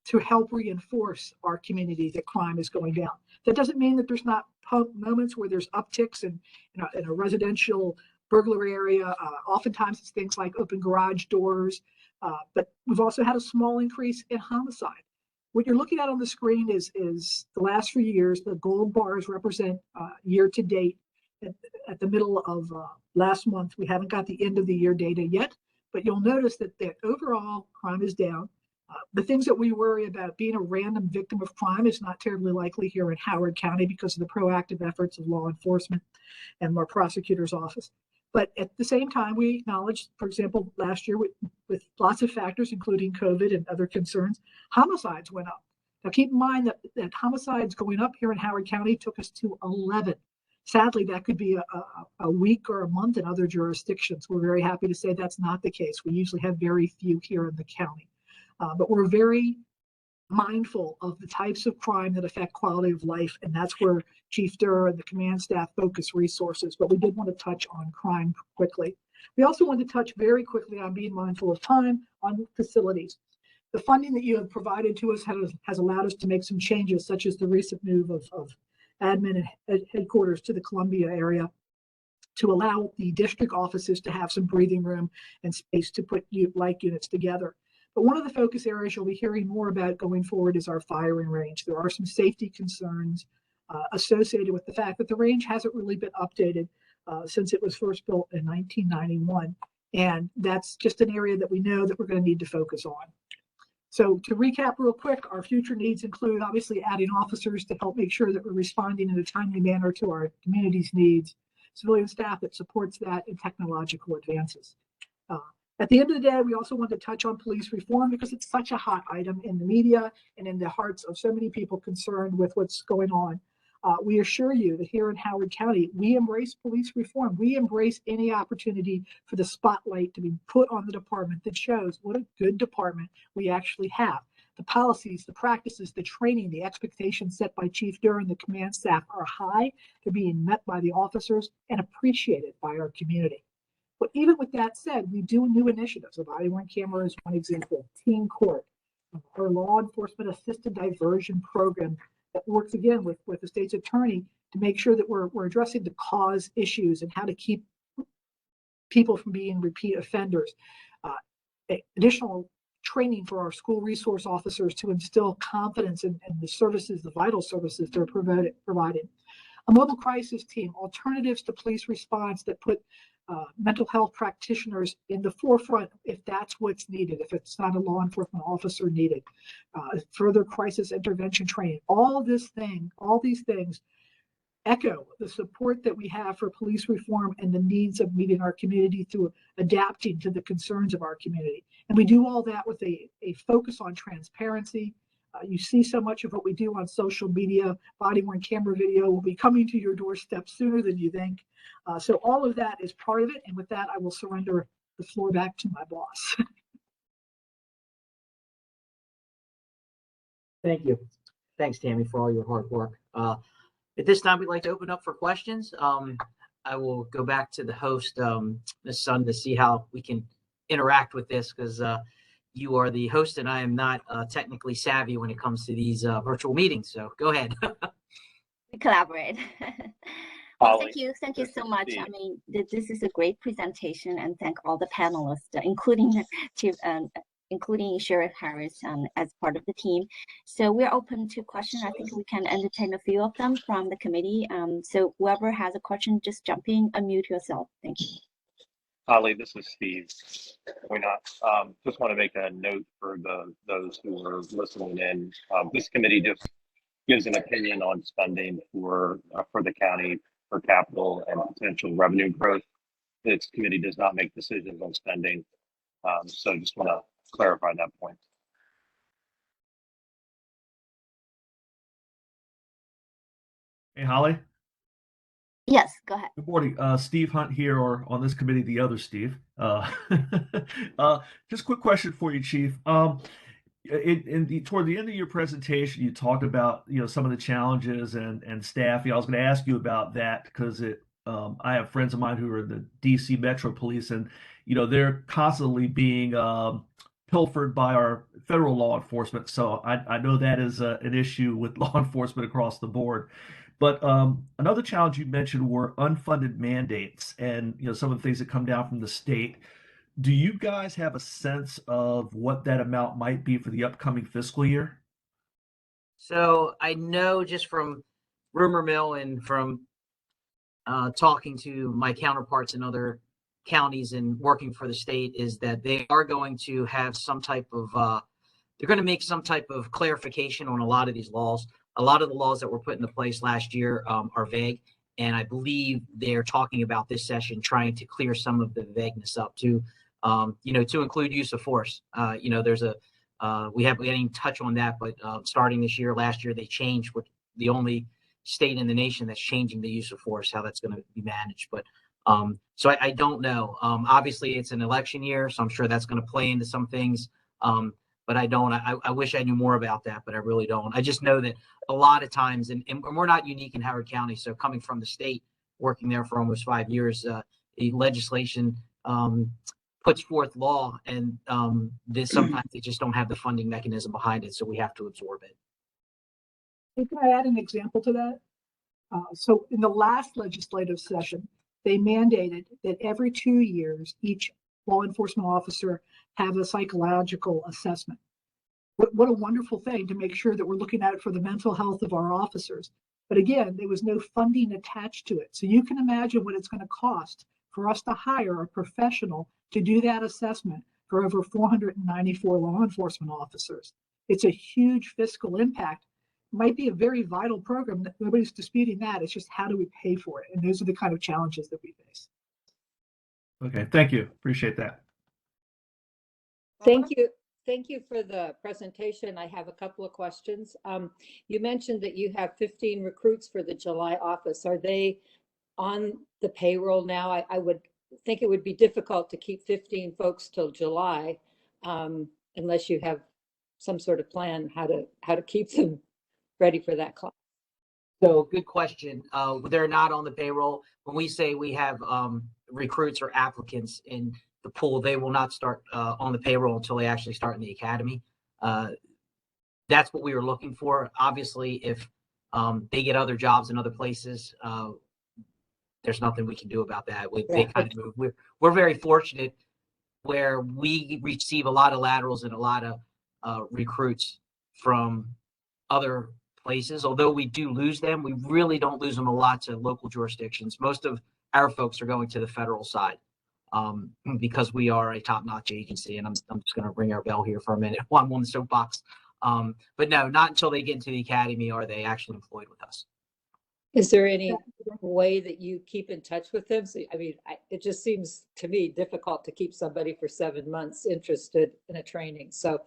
Speaker 3: to help reinforce our community that crime is going down. That doesn't mean that there's not moments where there's upticks in a residential burglary area. Oftentimes it's things like open garage doors, but we've also had a small increase in homicide. What you're looking at on the screen is the last few years. The gold bars represent year to date. At the middle of last month, we haven't got the end of the year data yet, but you'll notice that the overall crime is down. The things that we worry about, being a random victim of crime, is not terribly likely here in Howard County because of the proactive efforts of law enforcement and our prosecutor's office. But at the same time, we acknowledge, for example, last year with lots of factors, including COVID and other concerns, homicides went up. Now keep in mind that homicides going up here in Howard County took us to 11. Sadly, that could be a week or a month in other jurisdictions. We're very happy to say that's not the case. We usually have very few here in the county. But we're very mindful of the types of crime that affect quality of life, and that's where Chief Durr and the command staff focus resources. But we did want to touch on crime quickly. We also want to touch very quickly on being mindful of time on facilities. The funding that you have provided to us has allowed us to make some changes, such as the recent move of admin and headquarters to the Columbia area to allow the district offices to have some breathing room and space to put like units together. But one of the focus areas you'll be hearing more about going forward is our firing range. There are some safety concerns associated with the fact that the range hasn't really been updated since it was first built in 1991. And that's just an area that we know that we're going to need to focus on. So to recap real quick, our future needs include obviously adding officers to help make sure that we're responding in a timely manner to our community's needs, civilian staff that supports that, and technological advances. At the end of the day, we also want to touch on police reform because it's such a hot item in the media and in the hearts of so many people concerned with what's going on. We assure you that here in Howard County, we embrace police reform. We embrace any opportunity for the spotlight to be put on the department that shows what a good department we actually have. The policies, the practices, the training, the expectations set by Chief Durr and the command staff are high. They're being met by the officers and appreciated by our community. But even with that said, we do new initiatives. The Bodyworn Camera is one example. Teen Court, our law enforcement assisted diversion program that works again with the state's attorney to make sure that we're addressing the cause issues and how to keep people from being repeat offenders. Additional training for our school resource officers to instill confidence in the services, the vital services they're providing. A mobile crisis team, alternatives to police response that put mental health practitioners in the forefront if that's what's needed, if it's not a law enforcement officer needed, further crisis intervention training, all these things echo the support that we have for police reform and the needs of meeting our community through adapting to the concerns of our community. And we do all that with a focus on transparency. You see so much of what we do on social media. Body-worn camera video will be coming to your doorstep sooner than you think. So all of that is part of it. And with that, I will surrender the floor back to my boss.
Speaker 2: Thank you. Thanks, Tammy, for all your hard work. At this time, we'd like to open up for questions. I will go back to the host, Ms. Sun, to see how we can interact with this, because you are the host and I am not technically savvy when it comes to these virtual meetings. So go ahead.
Speaker 1: We collaborate. Well, thank you so much. I mean, this is a great presentation, and thank all the panelists, including Sheriff Harris as part of the team. So we're open to questions. I think we can entertain a few of them from the committee. So whoever has a question, just jump in, unmute yourself. Thank you.
Speaker 6: Holly, this is Steve. Just want to make a note for those who are listening in. This committee just gives an opinion on spending for the county for capital and potential revenue growth. This committee does not make decisions on spending. So just want to clarify that point.
Speaker 7: Hey, Holly.
Speaker 1: Yes, go ahead.
Speaker 7: Good morning. Steve Hunt here, or on this committee, the other Steve. Just a quick question for you, Chief. Toward the end of your presentation, you talked about some of the challenges and staffing. I was going to ask you about that because I have friends of mine who are in the DC Metro Police, and they're constantly being pilfered by our federal law enforcement. So I know that is an issue with law enforcement across the board. But another challenge you mentioned were unfunded mandates, and some of the things that come down from the state. Do you guys have a sense of what that amount might be for the upcoming fiscal year?
Speaker 2: So I know just from rumor mill and from talking to my counterparts in other counties and working for the state is that they are going to have some type of they're going to make some type of clarification on a lot of these laws. A lot of the laws that were put into place last year are vague, and I believe they're talking about this session trying to clear some of the vagueness up to include use of force. There's we didn't even touch on that, but starting this year, last year they changed. What the only state in the nation that's changing the use of force, how that's going to be managed. But so I don't know. Obviously, it's an election year, so I'm sure that's going to play into some things. But I don't. I wish I knew more about that, but I really don't. I just know that a lot of times, and we're not unique in Howard County. So coming from the state, working there for almost 5 years, the legislation puts forth law, and sometimes they just don't have the funding mechanism behind it, so we have to absorb it.
Speaker 3: Can I add an example to that? So in the last legislative session, they mandated that every 2 years, each law enforcement officer have a psychological assessment. What a wonderful thing to make sure that we're looking out for the mental health of our officers. But again, there was no funding attached to it. So you can imagine what it's going to cost for us to hire a professional to do that assessment for over 494 law enforcement officers. It's a huge fiscal impact. It might be a very vital program. Nobody's disputing that. It's just how do we pay for it? And those are the kind of challenges that we face.
Speaker 7: Okay, thank you. Appreciate that.
Speaker 8: Thank you. Thank you for the presentation. I have a couple of questions. You mentioned that you have 15 recruits for the July office. Are they on the payroll now? I would think it would be difficult to keep 15 folks till July unless you have some sort of plan how to keep them ready for that class.
Speaker 2: So good question. They're not on the payroll. When we say we have recruits or applicants in the pool, they will not start on the payroll until they actually start in the academy. That's what we were looking for. Obviously, if they get other jobs in other places, there's nothing we can do about that. They kind of move. We're very fortunate where we receive a lot of laterals and a lot of recruits from other places. Although we do lose them, we really don't lose them a lot to local jurisdictions. Most of our folks are going to the federal side because we are a top-notch agency. And I'm just going to ring our bell here for a minute while I'm on the soapbox. But no, not until they get into the academy are they actually employed with us.
Speaker 8: Is there any way that you keep in touch with them? So, I mean, it just seems to me difficult to keep somebody for 7 months interested in a training. So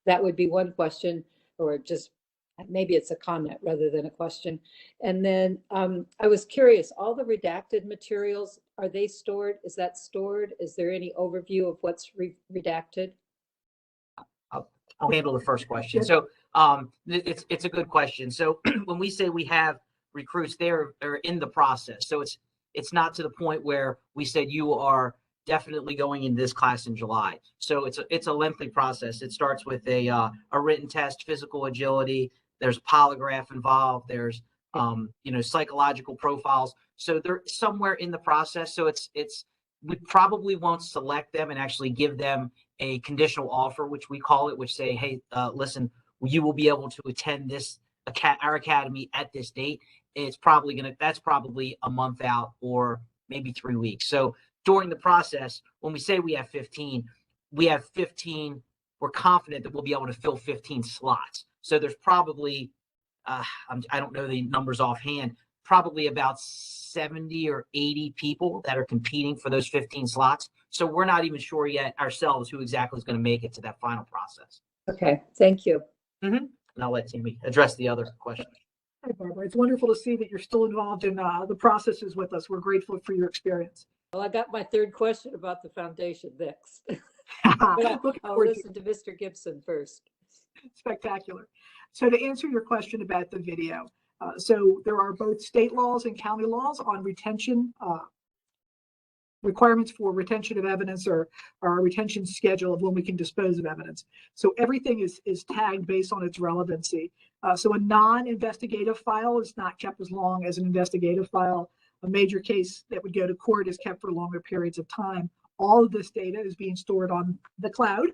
Speaker 8: that would be one question, or just maybe it's a comment rather than a question. And then I was curious, all the redacted materials, are they stored? Is that stored? Is there any overview of what's redacted?
Speaker 2: I'll handle the first question. So it's a good question. So when we say we have recruits, they're in the process. So it's not to the point where we said you are definitely going in this class in July. So it's a lengthy process. It starts with a written test, physical agility. There's polygraph involved. There's psychological profiles. So they're somewhere in the process. So we probably won't select them and actually give them a conditional offer, which we call it, which say, hey, listen, you will be able to attend our academy at this date. That's probably a month out or maybe 3 weeks. So during the process, when we say we have 15, we're confident that we'll be able to fill 15 slots. So there's probably, I don't know the numbers offhand, probably about 70 or 80 people that are competing for those 15 slots. So we're not even sure yet ourselves who exactly is going to make it to that final process.
Speaker 8: Okay, thank you.
Speaker 2: Mm-hmm. And I'll let Tammy address the other question.
Speaker 3: Hi, Barbara. It's wonderful to see that you're still involved in the processes with us. We're grateful for your experience.
Speaker 8: Well, I got my third question about the foundation next. I'll listen to Mr. Gibson first.
Speaker 3: Spectacular. So to answer your question about the video, so there are both state laws and county laws on retention, requirements for retention of evidence or our retention schedule of when we can dispose of evidence. So everything is tagged based on its relevancy. So a non-investigative file is not kept as long as an investigative file. A major case that would go to court is kept for longer periods of time. All of this data is being stored on the cloud.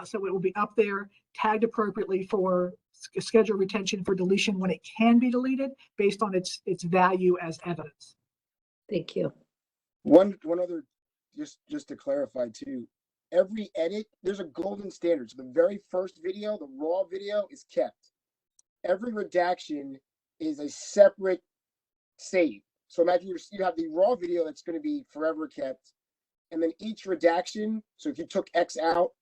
Speaker 3: So it will be up there, tagged appropriately for schedule retention for deletion when it can be deleted based on its value as evidence.
Speaker 8: Thank you.
Speaker 5: One other, just to clarify too, every edit, there's a golden standard. So the very first video, the raw video, is kept. Every redaction is a separate save. So imagine you have the raw video that's going to be forever kept, and then each redaction, so if you took X out,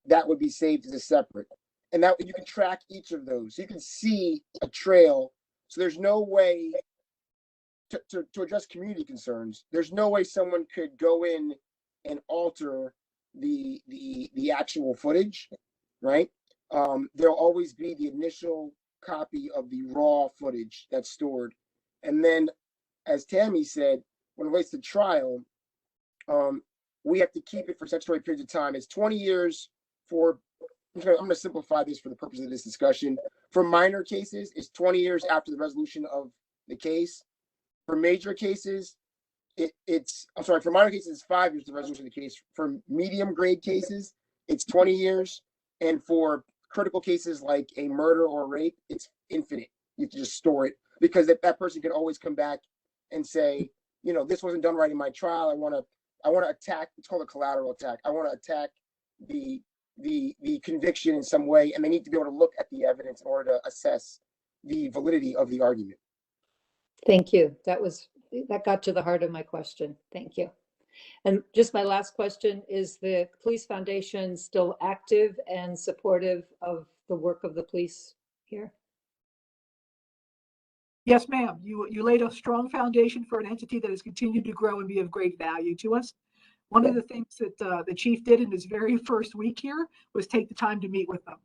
Speaker 5: that would be saved as a separate. And that you can track each of those. So you can see a trail. So there's no way to address community concerns. There's no way someone could go in and alter the actual footage, right? There'll always be the initial copy of the raw footage that's stored. And then, as Tammy said, when it relates to trial, we have to keep it for statutory periods of time. It's 20 years for, I'm going to simplify this for the purpose of this discussion. For minor cases, it's 20 years after the resolution of the case. For major cases, for minor cases, it's 5 years to the resolution of the case. For medium grade cases, it's 20 years. And for critical cases like a murder or rape, it's infinite. You have to just store it because that person can always come back and say, this wasn't done right in my trial. I want to attack. It's called a collateral attack. I want to attack the conviction in some way, and they need to be able to look at the evidence in order to assess the validity of the argument.
Speaker 8: Thank you. That got to the heart of my question. Thank you. And just my last question, is the Police Foundation still active and supportive of the work of the police here?
Speaker 3: Yes, ma'am. You laid a strong foundation for an entity that has continued to grow and be of great value to us. One of the things that the chief did in his very first week here was take the time to meet with them.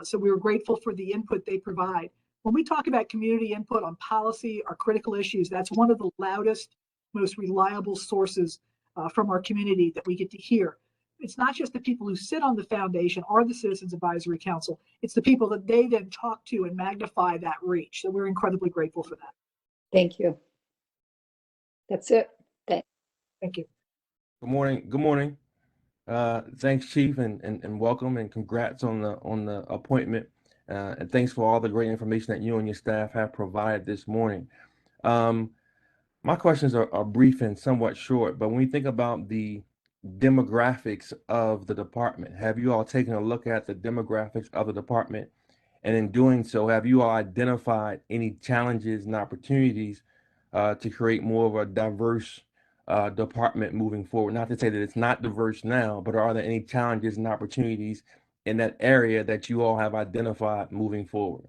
Speaker 3: So we were grateful for the input they provide. When we talk about community input on policy or critical issues, that's one of the loudest, most reliable sources from our community that we get to hear. It's not just the people who sit on the foundation or the Citizens Advisory Council. It's the people that they then talk to and magnify that reach. So we're incredibly grateful for that.
Speaker 8: Thank you. That's it.
Speaker 3: Thank you.
Speaker 9: Good morning. Good morning. Thanks, Chief, and welcome and congrats on the appointment. And thanks for all the great information that you and your staff have provided this morning. My questions are brief and somewhat short, but when we think about the demographics of the department, have you all taken a look at the demographics of the department And in doing so, have you all identified any challenges and opportunities to create more of a diverse department moving forward? Not to say that it's not diverse now, but are there any challenges and opportunities in that area that you all have identified moving forward?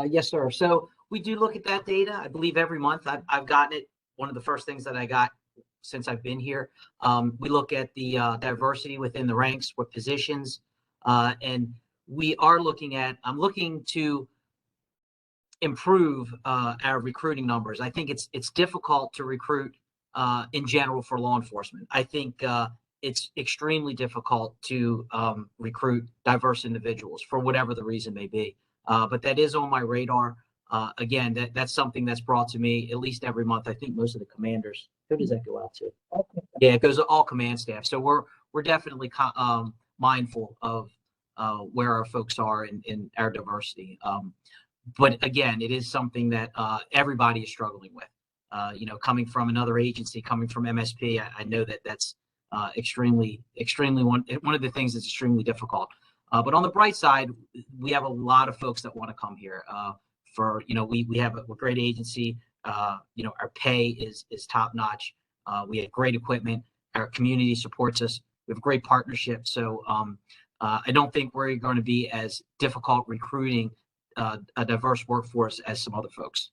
Speaker 2: Yes, sir. So we do look at that data. I believe every month I've gotten it. One of the first things that I got since I've been here, we look at the diversity within the ranks, what positions, and we are looking at, I'm looking to improve our recruiting numbers. I think it's difficult to recruit in general for law enforcement. I think it's extremely difficult to recruit diverse individuals for whatever the reason may be. But that is on my radar. Again, that's something that's brought to me at least every month. I think most of the commanders. Who does that go out to? Yeah, it goes to all command staff. So we're definitely mindful of where our folks are in our diversity. But again, it is something that everybody is struggling with. Coming from another agency, coming from MSP, I know that's extremely one of the things that's extremely difficult. But on the bright side, we have a lot of folks that want to come here. We have a great agency. Our pay is top notch. We have great equipment. Our community supports us. We have a great partnership. So I don't think we're going to be as difficult recruiting a diverse workforce as some other folks.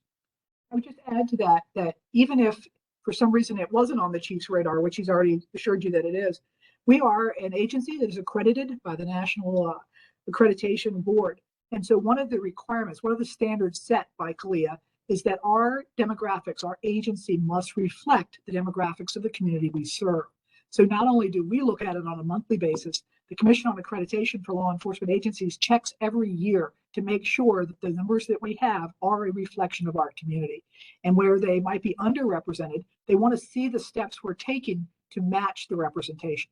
Speaker 3: I would just add to that even if for some reason it wasn't on the chief's radar, which he's already assured you that it is, we are an agency that is accredited by the National Accreditation Board. And so one of the requirements, one of the standards set by CALEA is that our demographics, our agency must reflect the demographics of the community we serve. So not only do we look at it on a monthly basis, the Commission on Accreditation for Law Enforcement Agencies checks every year to make sure that the numbers that we have are a reflection of our community. And where they might be underrepresented, they want to see the steps we're taking to match the representation.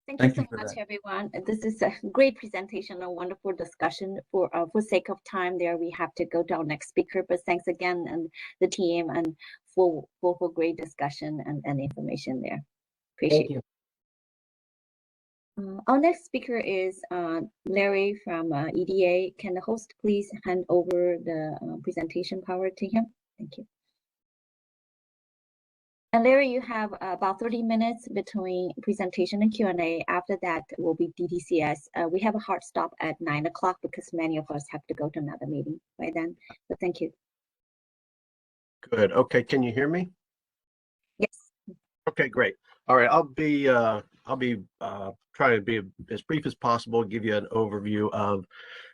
Speaker 1: Thank you so much, everyone. This is a great presentation, a wonderful discussion. For sake of time there, we have to go to our next speaker, but thanks again and the team and for great discussion and information there. Appreciate it. Our next speaker is Larry from EDA. Can the host please hand over the presentation power to him? Thank you. And Larry, you have about 30 minutes between presentation and Q&A. After that will be DDCS. We have a hard stop at 9 o'clock because many of us have to go to another meeting by then. But thank you.
Speaker 10: Good. Okay. Can you hear me?
Speaker 1: Yes.
Speaker 10: Okay, great. All right. I'll be trying to be as brief as possible, give you an overview of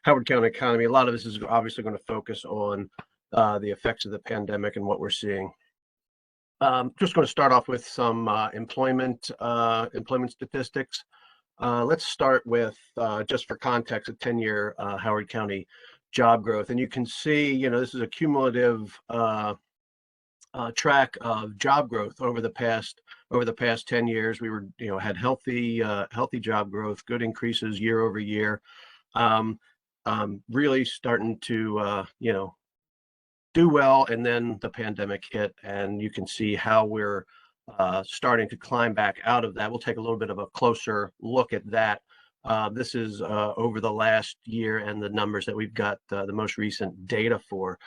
Speaker 10: Howard County economy. A lot of this is obviously going to focus on the effects of the pandemic and what we're seeing. Just going to start off with some employment statistics. Let's start with, just for context, a 10-year Howard County job growth. And you can see, this is a cumulative track of job growth over the past 10 years. We were, had healthy job growth, good increases year over year, really starting to, do well. And then the pandemic hit, and you can see how we're starting to climb back out of that. We'll take a little bit of a closer look at that. This is over the last year and the numbers that we've got the most recent data for.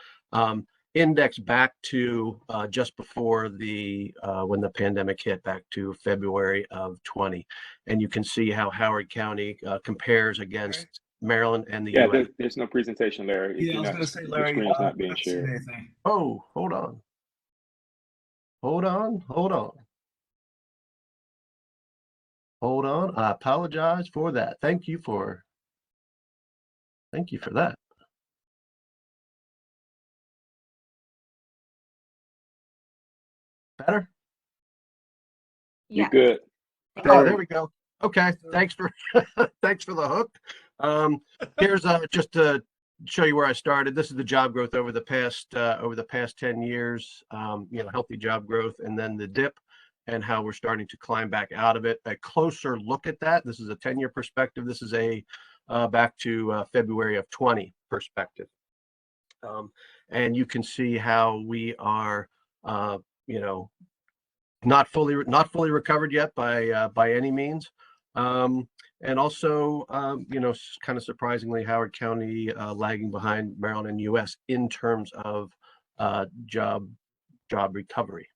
Speaker 10: Index back to just before when the pandemic hit, back to February of 20. And you can see how Howard County compares against Maryland and the U.S.
Speaker 11: There's no presentation, Larry.
Speaker 7: Yeah, I was going to say, Larry,
Speaker 11: your screen's not being shared.
Speaker 7: Anything.
Speaker 10: Oh, hold on. Hold on. I apologize for that. Thank you for that. Better?
Speaker 11: You're good.
Speaker 10: Oh, there we go. Okay, thanks for the hook. Here's just to show you where I started. This is the job growth over the past 10 years. Healthy job growth, and then the dip, and how we're starting to climb back out of it. A closer look at that. This is a 10-year perspective. This is a back to February of 20 perspective, and you can see how we are, not fully recovered yet by any means. And also, kind of surprisingly, Howard County lagging behind Maryland and US in terms of job recovery.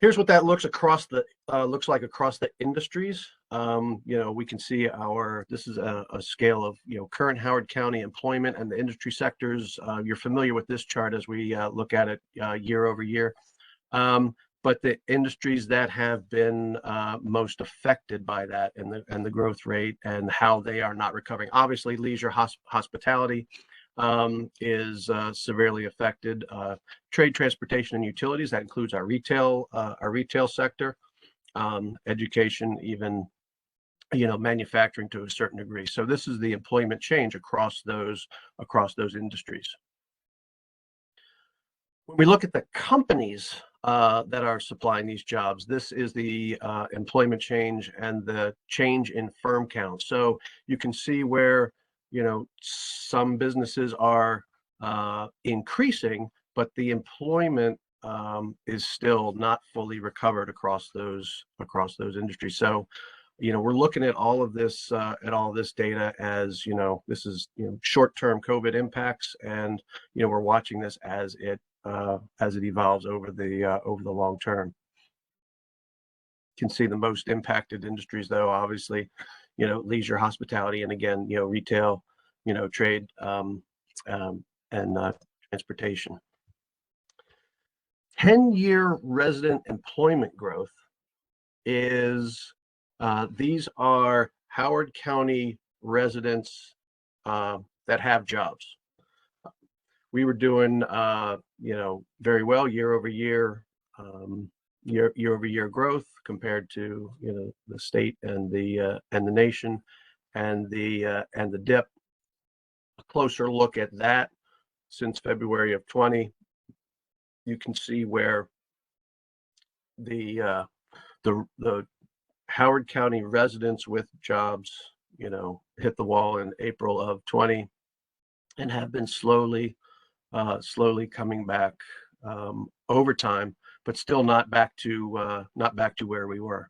Speaker 10: Here's what that looks like across the industries. We can see this is a scale of current Howard County employment and the industry sectors. You're familiar with this chart as we look at it year over year. But the industries that have been most affected by that and the growth rate and how they are not recovering. Obviously, leisure, hospitality is severely affected. Trade, transportation, and utilities, that includes our retail sector, education, even manufacturing to a certain degree. So this is the employment change across those industries. When we look at the companies that are supplying these jobs, this is the employment change and the change in firm count. So you can see where some businesses are increasing, but the employment is still not fully recovered across those industries. So we're looking at all of this data as this is short-term COVID impacts, and we're watching this as it evolves over the long term. You can see the most impacted industries, though, obviously, leisure, hospitality, and again, retail, trade, and transportation. 10-year resident employment growth is, these are Howard County residents that have jobs. We were doing, very well year over year growth compared to the state and the nation, and the dip. A closer look at that since February of 20. You can see where the Howard County residents with jobs, hit the wall in April of 20, and have been slowly coming back over time, but still not back to where we were.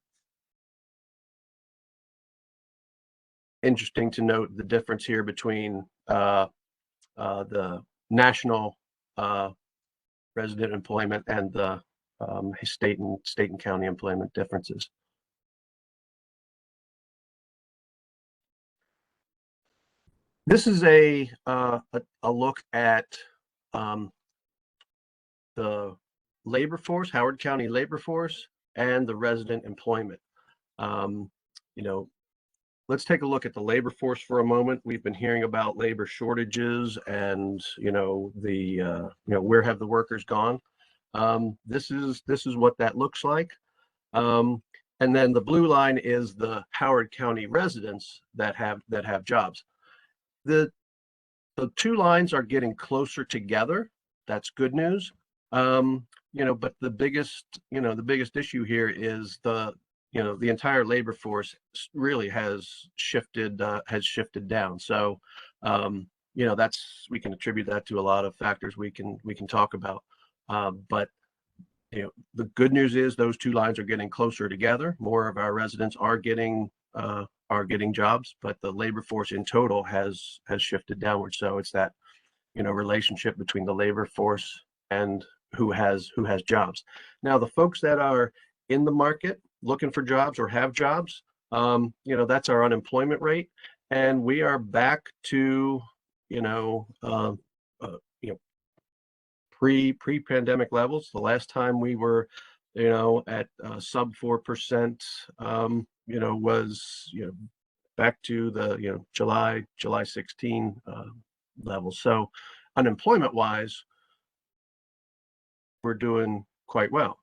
Speaker 10: Interesting to note the difference here between the national resident employment and the state and county employment differences. This is a look at the labor force, Howard County labor force, and the resident employment. Let's take a look at the labor force for a moment. We've been hearing about labor shortages and where have the workers gone. This is what that looks like. And then the blue line is the Howard County residents that have jobs. The two lines are getting closer together. That's good news. But the biggest issue here is the entire labor force really has shifted down. So we can attribute that to a lot of factors we can talk about. But the good news is those two lines are getting closer together. More of our residents are getting jobs, but the labor force in total has shifted downward. So it's that relationship between the labor force and who has jobs. Now, the folks that are in the market looking for jobs or have jobs, that's our unemployment rate, and we are back to pre-pandemic levels. The last time we were at sub 4%, was back to the July 16 level. So unemployment wise, we're doing quite well.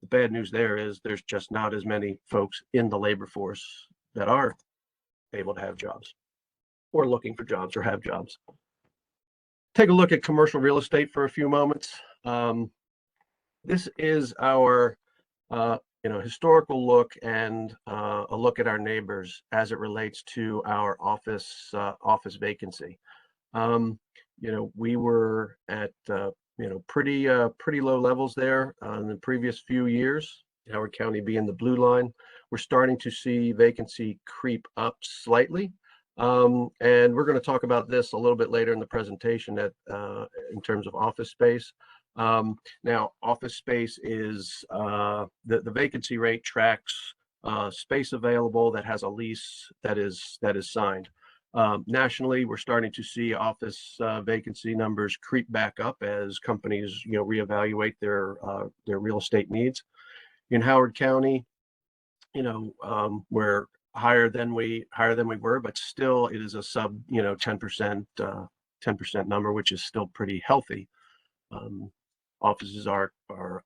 Speaker 10: The bad news there is there's just not as many folks in the labor force that are able to have jobs or looking for jobs or have jobs. Take a look at commercial real estate for a few moments. This is our historical look and a look at our neighbors as it relates to our office vacancy. We were at pretty low levels there in the previous few years. Howard County being the blue line. We're starting to see vacancy creep up slightly. And we're going to talk about this a little bit later in the presentation in terms of office space. Now, office space is the vacancy rate tracks space available that has a lease that is signed. Nationally, we're starting to see office vacancy numbers creep back up as companies, reevaluate their real estate needs. In Howard County, we're higher than we were, but still it is a sub 10% number, which is still pretty healthy. Offices are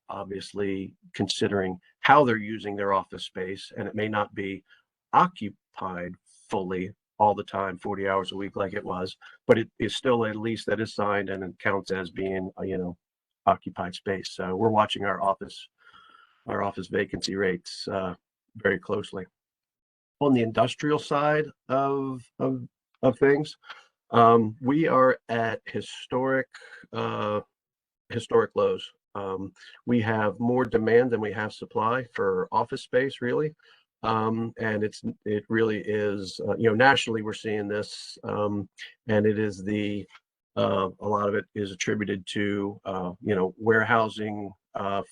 Speaker 10: obviously considering how they're using their office space, and it may not be occupied fully all the time, 40 hours a week like it was, but it is still a lease that is signed and it counts as being occupied space. So we're watching our office vacancy rates very closely. On the industrial side of things, we are at historic lows. We have more demand than we have supply for office space, really. And it really is, nationally we're seeing this, and it is a lot of it is attributed to, warehousing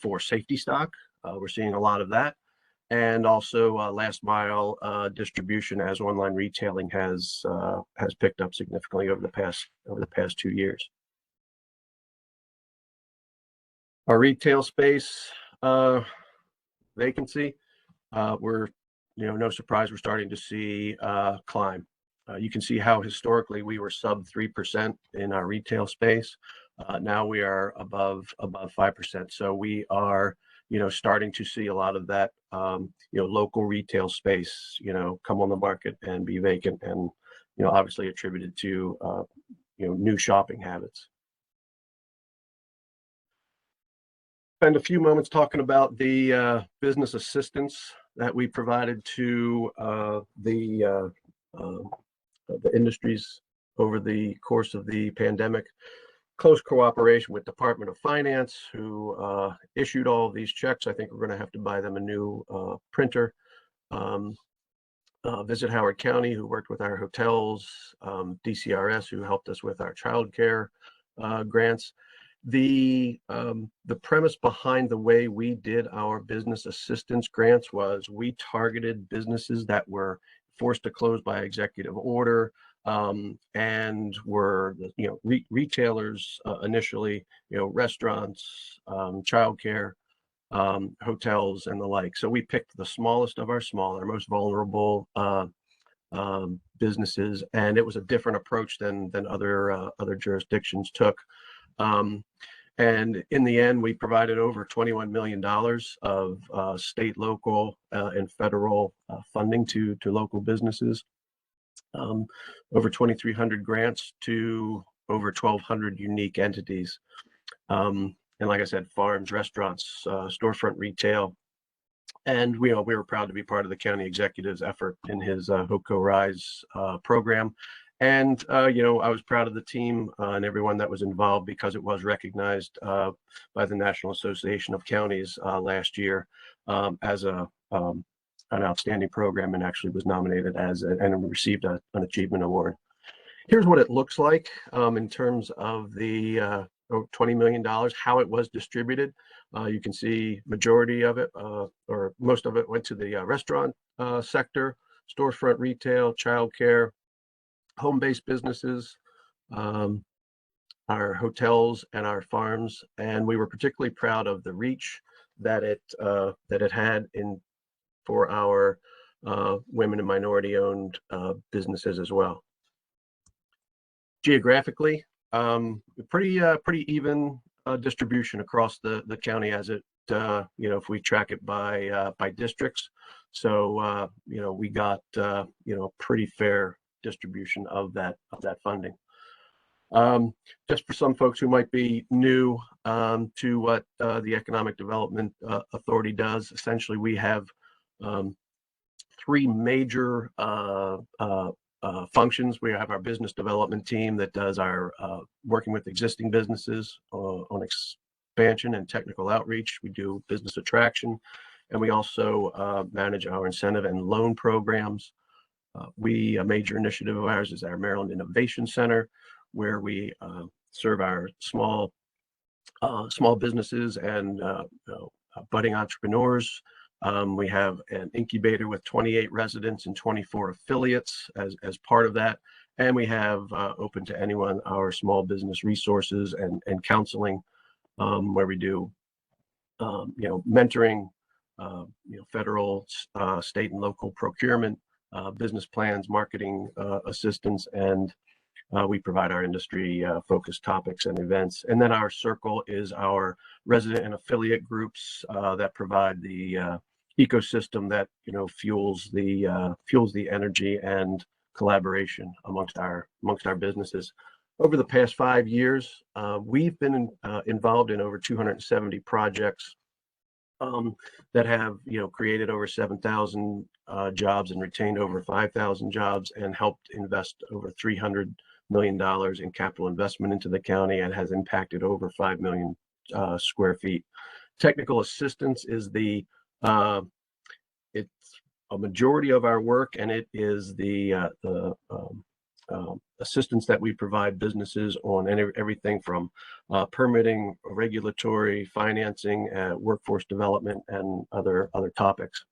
Speaker 10: for safety stock. We're seeing a lot of that. And also last mile distribution, as online retailing has picked up significantly over the past 2 years. Our retail space vacancy, we're no surprise we're starting to see climb. You can see how historically we were sub 3% in our retail space. Now we are above 5%. So we are starting to see a lot of that, local retail space, come on the market and be vacant, and, obviously attributed to, new shopping habits. Spend a few moments talking about the business assistance that we provided to the industries over the course of the pandemic. Close cooperation with Department of Finance, who issued all of these checks. I think we're going to have to buy them a new printer. Visit Howard County, who worked with our hotels. DCRS, who helped us with our childcare grants. The premise behind the way we did our business assistance grants was we targeted businesses that were forced to close by executive order, and were retailers initially, restaurants, childcare, hotels, and the like. So we picked the smallest of our small, our most vulnerable businesses, and it was a different approach than other jurisdictions took. And in the end, we provided over $21 million of state, local, and federal funding to local businesses. Over 2,300 grants to over 1,200 unique entities. And like I said, farms, restaurants, storefront retail. And we were proud to be part of the county executive's effort in his HOCO Rise program. And, I was proud of the team and everyone that was involved, because it was recognized by the National Association of Counties last year as an outstanding program, and actually was nominated and received an achievement award. Here's what it looks like in terms of the $20 million, how it was distributed. You can see majority of it, or most of it, went to the restaurant sector, storefront retail, childcare, home-based businesses, our hotels, and our farms. And we were particularly proud of the reach that it had for our women and minority-owned businesses as well. Geographically, pretty even distribution across the county, as it if we track it by districts. So we got pretty fair distribution of that funding. Just for some folks who might be new to what the Economic Development Authority does, essentially we have three major functions. We have our business development team that does our working with existing businesses on expansion and technical outreach. We do business attraction, and we also manage our incentive and loan programs. A major initiative of ours is our Maryland Innovation Center, where we serve our small businesses and budding entrepreneurs. We have an incubator with 28 residents and 24 affiliates as part of that. And we have open to anyone our small business resources and counseling, where we do mentoring, federal, state and local procurement, business plans, marketing assistance, and we provide our industry focused topics and events. And then our circle is our resident and affiliate groups that provide the ecosystem that fuels the energy and collaboration amongst our businesses. Over the past 5 years, we've been involved in over 270 projects that have created over 7,000 jobs and retained over 5,000 jobs, and helped invest over $300 million in capital investment into the county, and has impacted over 5 million square feet. Technical assistance is it's a majority of our work, and it is the assistance that we provide businesses on everything from permitting, regulatory, financing, workforce development, and other topics.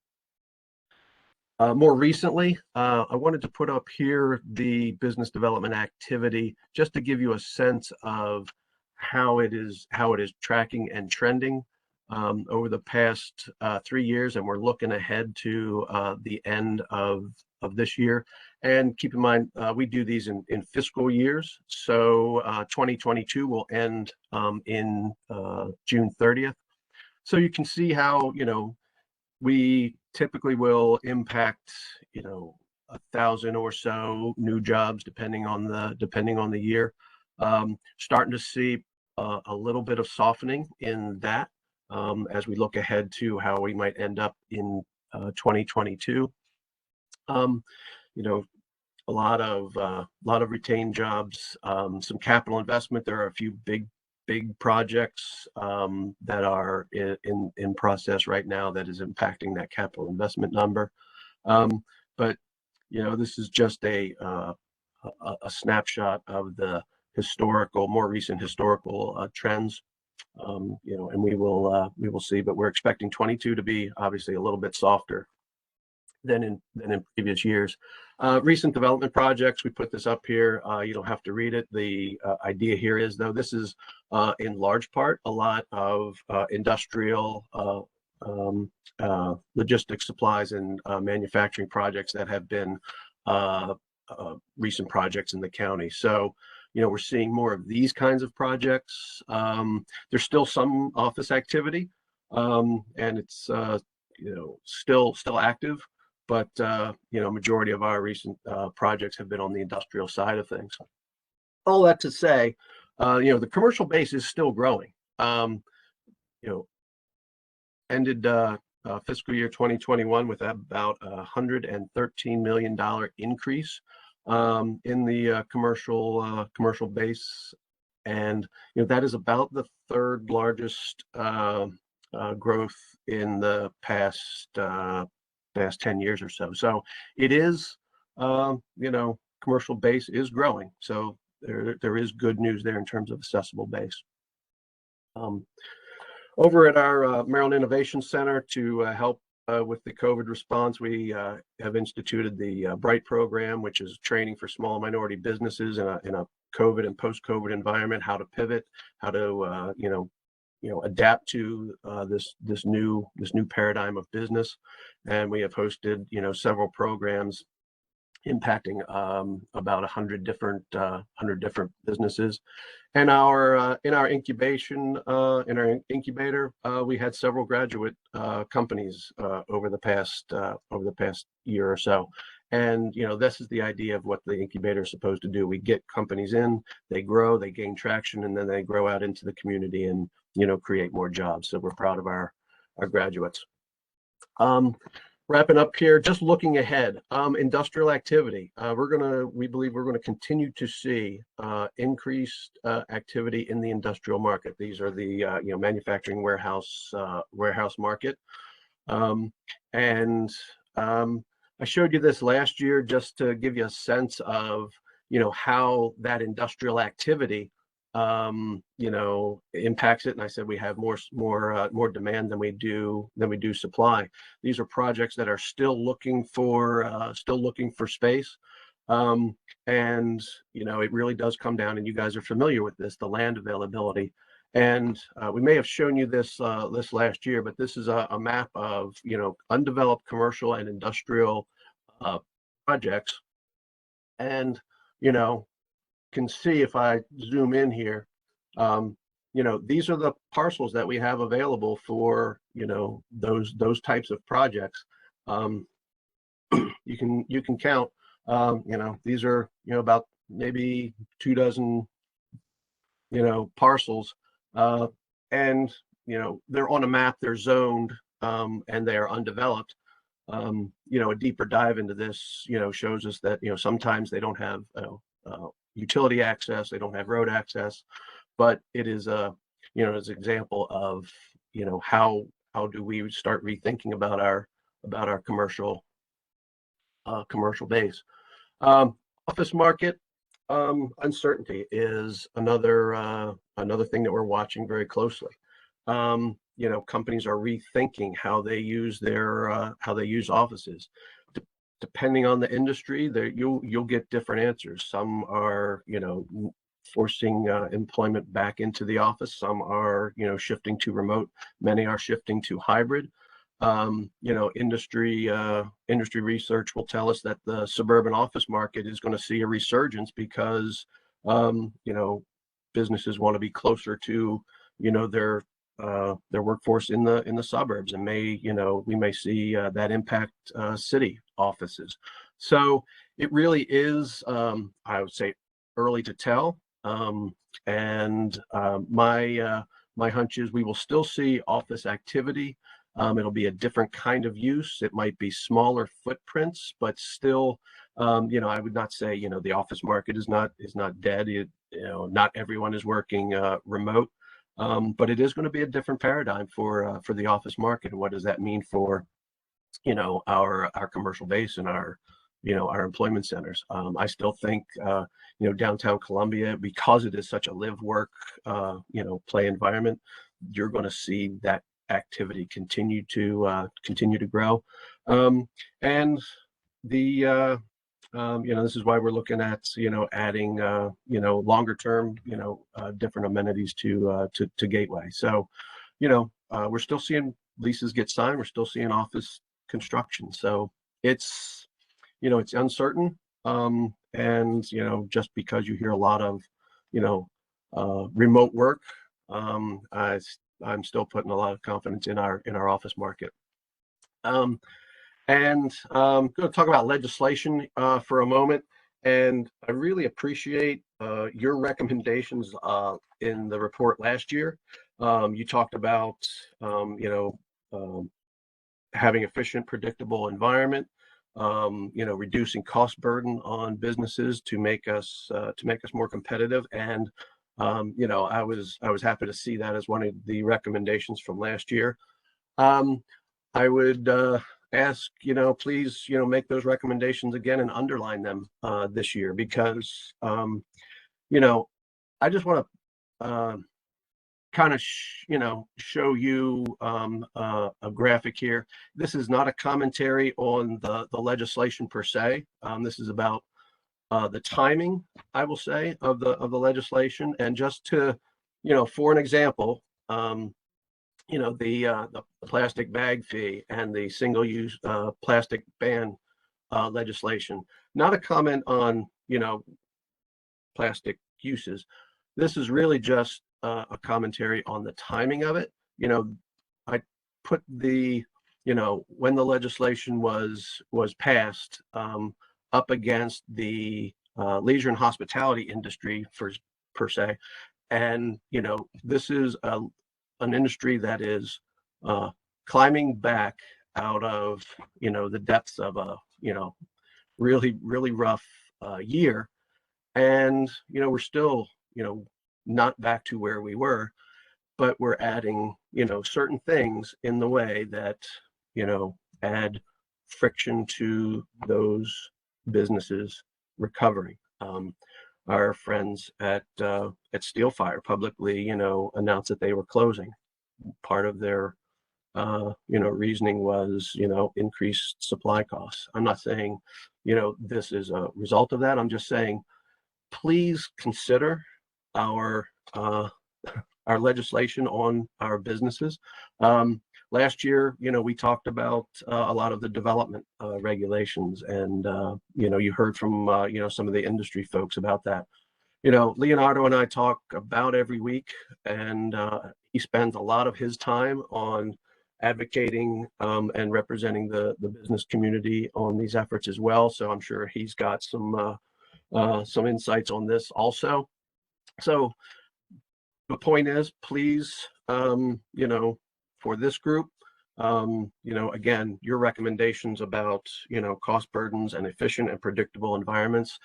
Speaker 10: More recently, I wanted to put up here the business development activity, just to give you a sense of how it is tracking and trending over the past 3 years, and we're looking ahead to the end of this year. And keep in mind, we do these in fiscal years. So 2022 will end in June 30th. So you can see how, we typically will impact, 1,000 or so new jobs, depending on the year. Starting to see a little bit of softening in that as we look ahead to how we might end up in 2022. A lot of retained jobs, some capital investment. There are a few big projects that are in process right now that is impacting that capital investment number. But this is just a snapshot of the more recent historical trends. And we will see, but we're expecting 22 to be obviously a little bit softer than in previous years. Recent development projects, we put this up here. You don't have to read it. The idea here is, though, this is in large part a lot of industrial logistics, supplies, and manufacturing projects that have been recent projects in the county. So we're seeing more of these kinds of projects. There's still some office activity, and it's still active. But majority of our recent projects have been on the industrial side of things. All that to say, the commercial base is still growing. Ended fiscal year 2021 with about $113 million increase in the commercial base, and that is about the third largest growth in the past 10 years or so. So it is, commercial base is growing. So there is good news there in terms of accessible base. Over at our Maryland Innovation Center, to help with the COVID response, we have instituted the BRIGHT program, which is training for small minority businesses in a COVID and post-COVID environment, how to pivot, how to adapt to this new paradigm of business. And we have hosted several programs impacting about 100 different businesses. And in our incubator, we had several graduate companies over the past year or so. And this is the idea of what the incubator is supposed to do. We get companies in, they grow, they gain traction, and then they grow out into the community and create more jobs. So we're proud of our graduates. Wrapping up here, just looking ahead, industrial activity. We believe we're going to continue to see increased activity in the industrial market. These are the manufacturing warehouse market. And I showed you this last year just to give you a sense of, how that industrial activity, impacts it. And I said we have more demand than we do supply. These are projects that are still looking for space. And it really does come down, and you guys are familiar with this, the land availability. And we may have shown you this last year, but this is a map of undeveloped commercial and industrial projects. And can see, if I zoom in here, these are the parcels that we have available for those types of projects. You can count. These are about maybe 24 parcels, and they're on a map, they're zoned, and they are undeveloped. A deeper dive into this shows us that sometimes they don't have utility access, they don't have road access, but it is as an example of how do we start rethinking about our commercial base. Office market uncertainty is another thing that we're watching very closely. Companies are rethinking how they use offices. Depending on the industry, you'll get different answers. Some are forcing employment back into the office. Some are shifting to remote. Many are shifting to hybrid. Industry research will tell us that the suburban office market is going to see a resurgence because businesses want to be closer to their workforce in the suburbs, and we may see that impact city offices. So it really is, I would say, early to tell. And my hunch is we will still see office activity. It'll be a different kind of use. It might be smaller footprints, but still, I would not say the office market is not dead. Not everyone is working remote. But it is going to be a different paradigm for the office market. And what does that mean for, our commercial base and our employment centers? I still think, downtown Columbia, because it is such a live, work, play environment, you're going to see that activity continue to grow. And the this is why we're looking at adding longer term different amenities to Gateway. So we're still seeing leases get signed. We're still seeing office construction. So it's uncertain, and just because you hear a lot of remote work, I'm still putting a lot of confidence in our office market. And I'm going to talk about legislation for a moment. And I really appreciate your recommendations in the report last year. You talked about having efficient, predictable environment, reducing cost burden on businesses to make us more competitive. And I was happy to see that as one of the recommendations from last year. I would ask, please, make those recommendations again and underline them this year, because, I just want to kind of, show you a graphic here. This is not a commentary on the legislation per se. This is about the timing, I will say, of the legislation. And just to, for an example, the plastic bag fee and the single-use plastic ban legislation. Not a comment on plastic uses. This is really just a commentary on the timing of it. I put the when the legislation was passed up against the leisure and hospitality industry per se, and this is an industry that is climbing back out of the depths of a really rough year, and we're still not back to where we were, but we're adding certain things in the way that add friction to those businesses recovering. Our friends at Steel Fire publicly, announced that they were closing. Part of their reasoning was, increased supply costs. I'm not saying, this is a result of that. I'm just saying, please consider our legislation on our businesses. Last year, we talked about a lot of the development regulations, and you heard from some of the industry folks about that. Leonardo and I talk about every week, and he spends a lot of his time on advocating and representing the business community on these efforts as well. So I'm sure he's got some insights on this also. So the point is, please, for this group, again, your recommendations about, cost burdens and efficient and predictable environments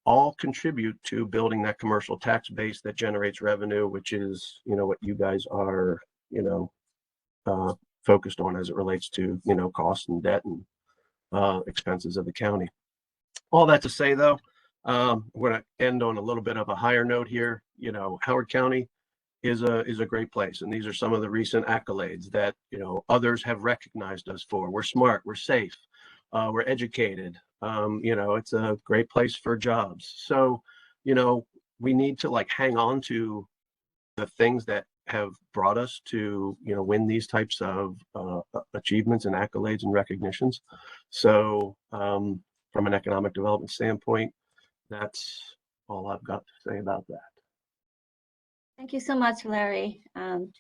Speaker 10: all contribute to building that commercial tax base that generates revenue, which is, what you guys are, focused on as it relates to, costs and debt and expenses of the county. All that to say, though, we're going to end on a little bit of a higher note here. Howard County is a great place, and these are some of the recent accolades that others have recognized us for. We're smart, we're safe, we're educated. It's a great place for jobs. So, we need to hang on to the things that have brought us to win these types of achievements and accolades and recognitions. So, from an economic development standpoint, that's all I've got to say about that.
Speaker 1: Thank you so much, Larry. And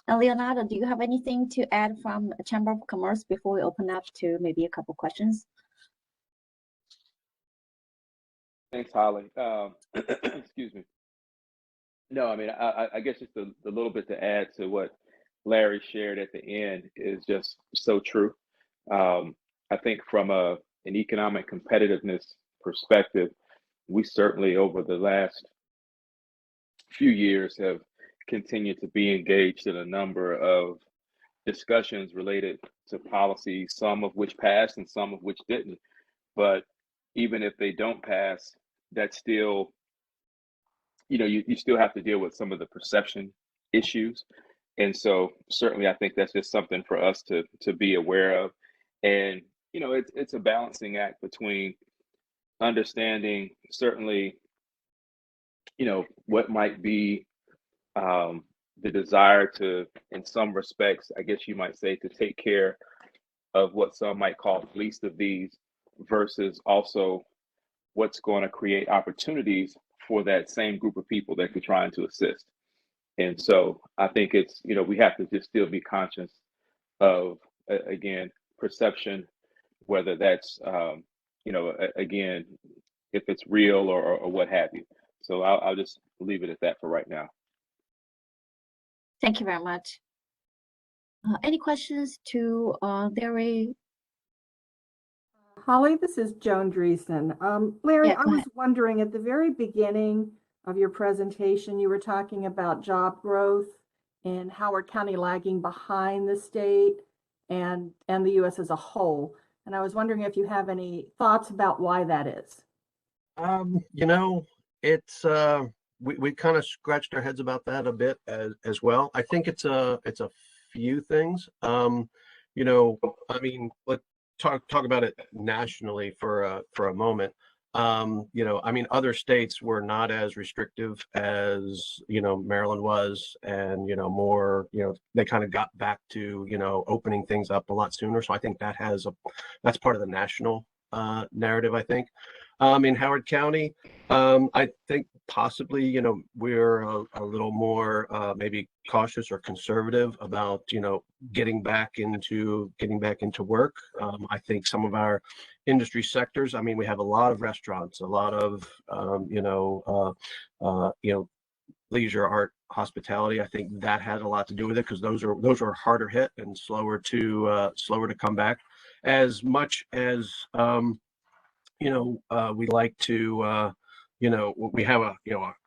Speaker 1: Leonardo, do you have anything to add from Chamber of Commerce before we open up to maybe a couple questions?
Speaker 11: Thanks, Holly. Excuse me. No, I mean, I guess just a little bit to add to what Larry shared at the end is just so true. I think from an economic competitiveness perspective, we certainly over the last few years have continued to be engaged in a number of discussions related to policy, some of which passed and some of which didn't. But even if they don't pass, that's still, you still have to deal with some of the perception issues. And so certainly I think that's just something for us to be aware of. And, it's a balancing act between understanding certainly, what might be the desire to, in some respects, I guess you might say, to take care of what some might call the least of these versus also what's going to create opportunities for that same group of people that you're trying to assist. And so I think it's, we have to just still be conscious of, again, perception, whether that's, again, if it's real or what have you. So I'll just leave it at that for right now.
Speaker 1: Thank you very much. Any questions to Larry?
Speaker 12: Holly, this is Joan Dreesen. Larry,
Speaker 1: Yeah,
Speaker 12: I was wondering at the very beginning of your presentation, you were talking about job growth in Howard County lagging behind the state and the U.S. as a whole. And I was wondering if you have any thoughts about why that is.
Speaker 10: It's we kind of scratched our heads about that a bit as well. I think it's a few things. I mean, let's talk about it nationally for a moment. Other states were not as restrictive as Maryland was, and more they kind of got back to opening things up a lot sooner. So I think that's part of the national narrative. I think in Howard County, I think possibly we're a little more maybe cautious or conservative about getting back into work. I think some of our industry sectors, I mean, we have a lot of restaurants, a lot of leisure, art, hospitality. I think that has a lot to do with it because those are harder hit and slower to come back. As much as we like to we have a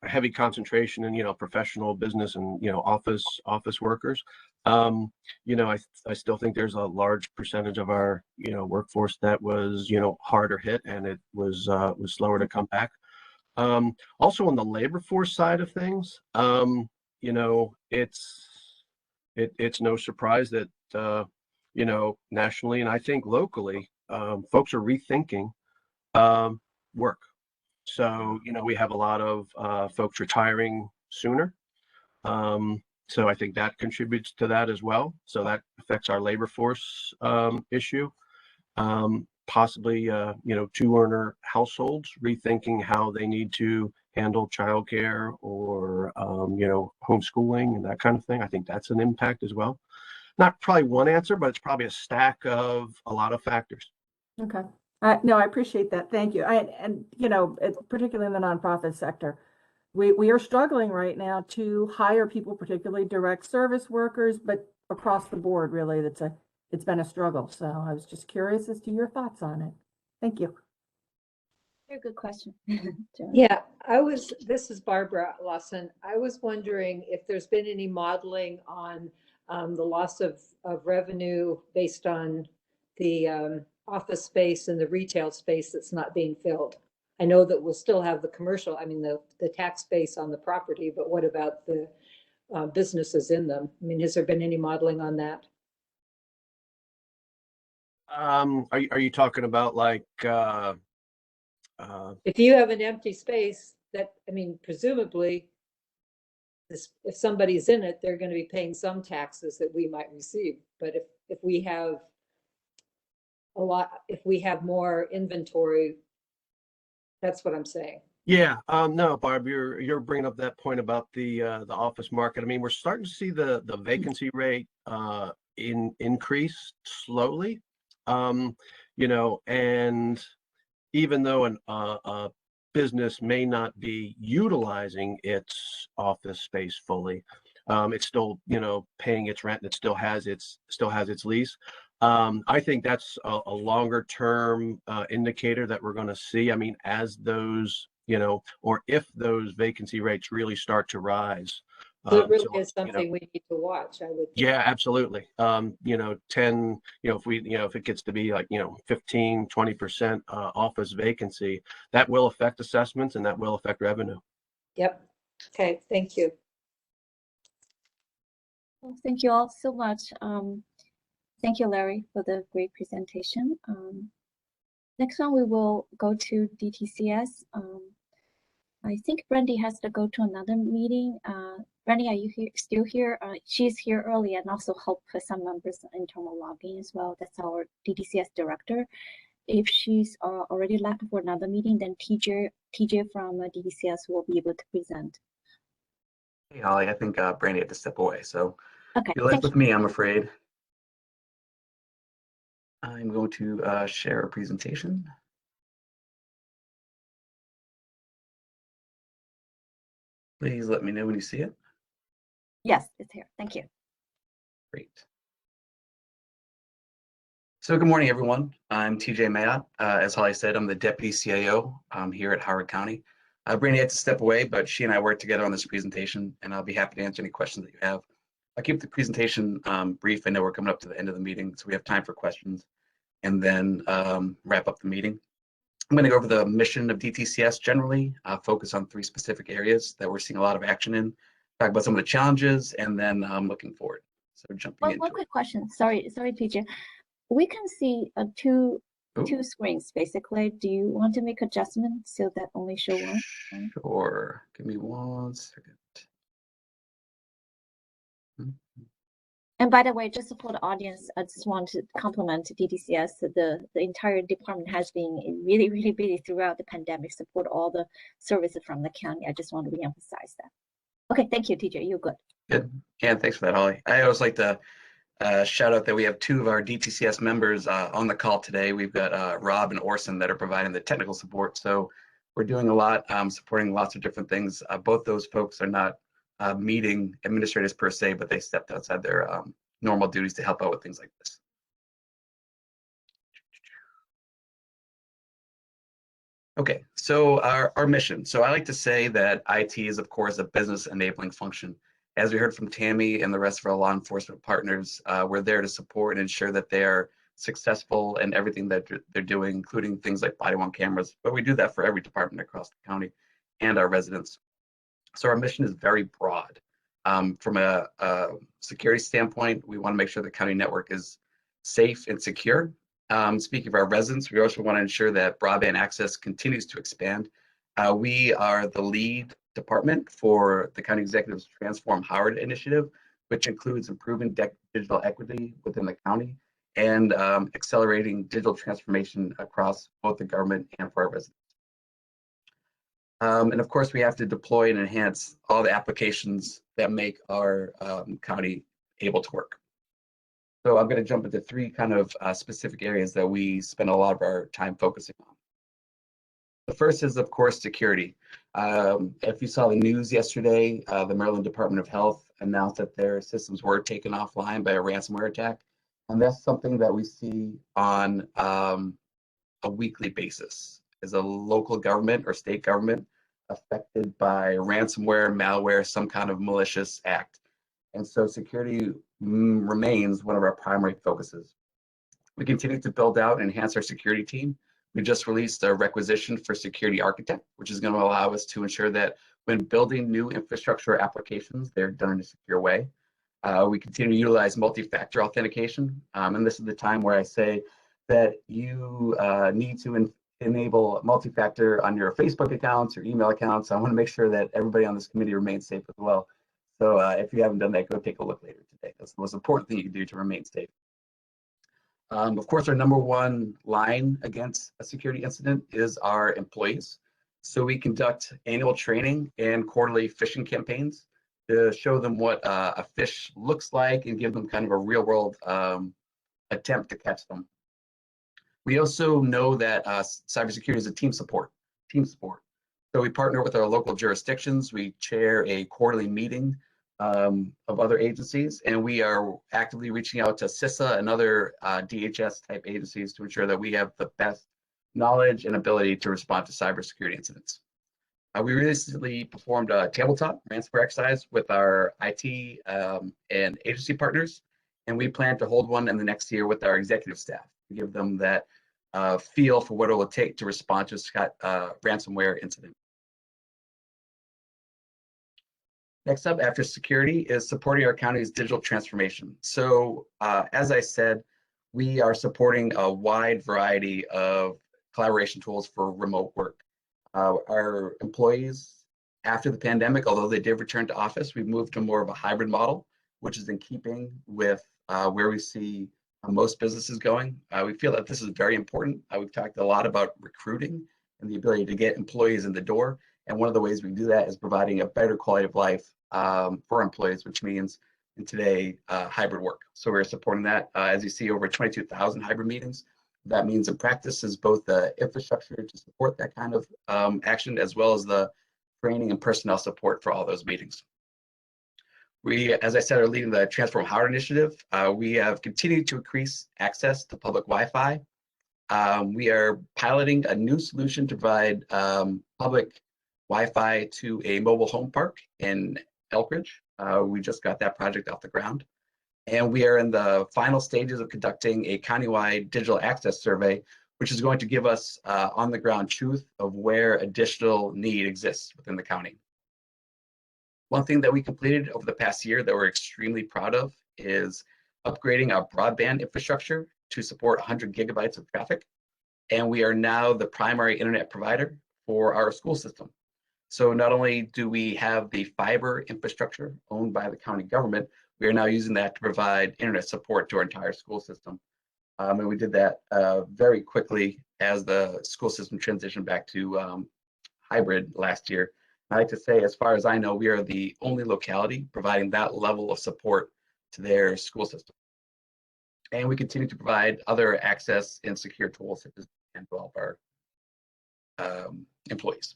Speaker 10: heavy concentration in professional business and office workers. You know, I still think there's a large percentage of our, you know, workforce that was, you know, harder hit, and it was slower to come back. Also on the labor force side of things, you know, it's no surprise that, you know, nationally and I think locally, folks are rethinking work. So, you know, we have a lot of folks retiring sooner. So I think that contributes to that as well. So that affects our labor force issue. Possibly, you know, two-earner households rethinking how they need to handle childcare or, you know, homeschooling and that kind of thing. I think that's an impact as well. Not probably one answer, but it's probably a stack of a lot of factors.
Speaker 12: Okay. No, I appreciate that. Thank you. And you know, particularly in the nonprofit sector, we are struggling right now to hire people, particularly direct service workers, but across the board, really, it's been a struggle. So I was just curious as to your thoughts on it. Thank you.
Speaker 1: Very good question.
Speaker 8: Yeah, this is Barbara Lawson. I was wondering if there's been any modeling on the loss of revenue based on the office space and the retail space that's not being filled. I know that we'll still have the commercial, I mean, the tax base on the property, but what about the businesses in them? I mean, has there been any modeling on that?
Speaker 10: Are you talking about like
Speaker 8: if you have an empty space that, I mean, presumably if somebody's in it, they're going to be paying some taxes that we might receive. But if we have if we have more inventory, that's what I'm saying.
Speaker 10: Yeah, no, Barb, you're bringing up that point about the office market. I mean, we're starting to see the vacancy rate increase slowly. You know, and even though a business may not be utilizing its office space fully, it's still, you know, paying its rent. It still has its lease. I think that's a longer term indicator that we're going to see. I mean, as those, you know, or if those vacancy rates really start to rise.
Speaker 8: So it really is something we need to watch, I would think.
Speaker 10: Yeah, absolutely. You know, 10, you know, if it gets to be like, you know, 15, 20% office vacancy, that will affect assessments and that will affect revenue.
Speaker 8: Yep. Okay, thank you.
Speaker 1: Well, thank you all so much. Thank you, Larry, for the great presentation. Next one, we will go to DTCS. I think Brandy has to go to another meeting. Brandy, are you still here? She's here early and also helped with some members internal logging as well. That's our DTCS director. If she's already left for another meeting, then TJ from DTCS will be able to present.
Speaker 13: Hey, Holly, I think Brandy had to step away, so
Speaker 1: okay,
Speaker 13: you're left with me, I'm afraid. I'm going to share a presentation. Please let me know when you see it.
Speaker 1: Yes, it's here. Thank you.
Speaker 13: Great. So good morning, everyone. I'm TJ Mayotte. As Holly said, I'm the Deputy CIO here at Howard County. Brandy had to step away, but she and I worked together on this presentation, and I'll be happy to answer any questions that you have. I'll keep the presentation brief. I know we're coming up to the end of the meeting, so we have time for questions, and then wrap up the meeting. I'm going to go over the mission of DTCS generally, focus on 3 specific areas that we're seeing a lot of action in, talk about some of the challenges, and then looking forward. So jumping into
Speaker 1: one quick question. Sorry, TJ. We can see two screens basically. Do you want to make adjustments so that only show one?
Speaker 13: Sure. Give me 1 second.
Speaker 1: And by the way, just for the audience, I just want to compliment DTCS. The entire department has been really, really busy throughout the pandemic, support all the services from the county. I just want to reemphasize that. Okay, thank you, TJ. You're good.
Speaker 13: Good. Yeah, thanks for that, Holly. I always like to shout out that we have 2 of our DTCS members on the call today. We've got Rob and Orson that are providing the technical support. So we're doing a lot, supporting lots of different things. Both those folks are not meeting administrators per se, but they stepped outside their normal duties to help out with things like this. Okay, so our mission. So I like to say that IT is, of course, a business enabling function. As we heard from Tammy and the rest of our law enforcement partners, we're there to support and ensure that they are successful in everything that they're doing, including things like Bodyworn Cameras. But we do that for every department across the county and our residents. So our mission is very broad. From a security standpoint, we want to make sure the county network is safe and secure. Speaking of our residents, we also want to ensure that broadband access continues to expand. We are the lead department for the County Executive's Transform Howard initiative, which includes improving digital equity within the county and accelerating digital transformation across both the government and for our residents. And of course, we have to deploy and enhance all the applications that make our county able to work. So I'm going to jump into three kind of specific areas that we spend a lot of our time focusing on. The first is, of course, security. If you saw the news yesterday, the Maryland Department of Health announced that their systems were taken offline by a ransomware attack. And that's something that we see on a weekly basis. Is a local government or state government affected by ransomware, malware, some kind of malicious act. And so security remains one of our primary focuses. We continue to build out and enhance our security team. We just released a requisition for security architect, which is going to allow us to ensure that when building new infrastructure applications, they're done in a secure way. We continue to utilize multi-factor authentication. And this is the time where I say that you need to enable multi-factor on your Facebook accounts or email accounts. I want to make sure that everybody on this committee remains safe as well. So if you haven't done that, go take a look later today. That's the most important thing you can do to remain safe. Of course, our number one line against a security incident is our employees. So we conduct annual training and quarterly phishing campaigns to show them what a phish looks like and give them kind of a real world attempt to catch them. We also know that cybersecurity is a team sport. So we partner with our local jurisdictions. We chair a quarterly meeting of other agencies, and we are actively reaching out to CISA and other DHS type agencies to ensure that we have the best knowledge and ability to respond to cybersecurity incidents. We recently performed a tabletop ransomware exercise with our IT and agency partners, and we plan to hold one in the next year with our executive staff to give them that feel for what it will take to respond to a ransomware incident. Next up, after security, is supporting our county's digital transformation. So as I said, we are supporting a wide variety of collaboration tools for remote work. Our employees, after the pandemic, although they did return to office, we've moved to more of a hybrid model, which is in keeping with where we see most businesses going. We feel that this is very important. We've talked a lot about recruiting and the ability to get employees in the door. And one of the ways we do that is providing a better quality of life for employees, which means in today hybrid work. So we're supporting that. As you see, over 22,000 hybrid meetings. That means in practice is both the infrastructure to support that kind of action, as well as the training and personnel support for all those meetings. We, as I said, are leading the Transform Howard initiative. We have continued to increase access to public Wi-Fi. We are piloting a new solution to provide public Wi-Fi to a mobile home park in Elkridge. We just got that project off the ground. And we are in the final stages of conducting a countywide digital access survey, which is going to give us on the ground truth of where additional need exists within the county. One thing that we completed over the past year that we're extremely proud of is upgrading our broadband infrastructure to support 100 gigabytes of traffic. And we are now the primary internet provider for our school system. So not only do we have the fiber infrastructure owned by the county government, we are now using that to provide internet support to our entire school system. And we did that very quickly as the school system transitioned back to hybrid last year. I like to say, as far as I know, we are the only locality providing that level of support to their school system. And we continue to provide other access and secure tools such as to all of our employees.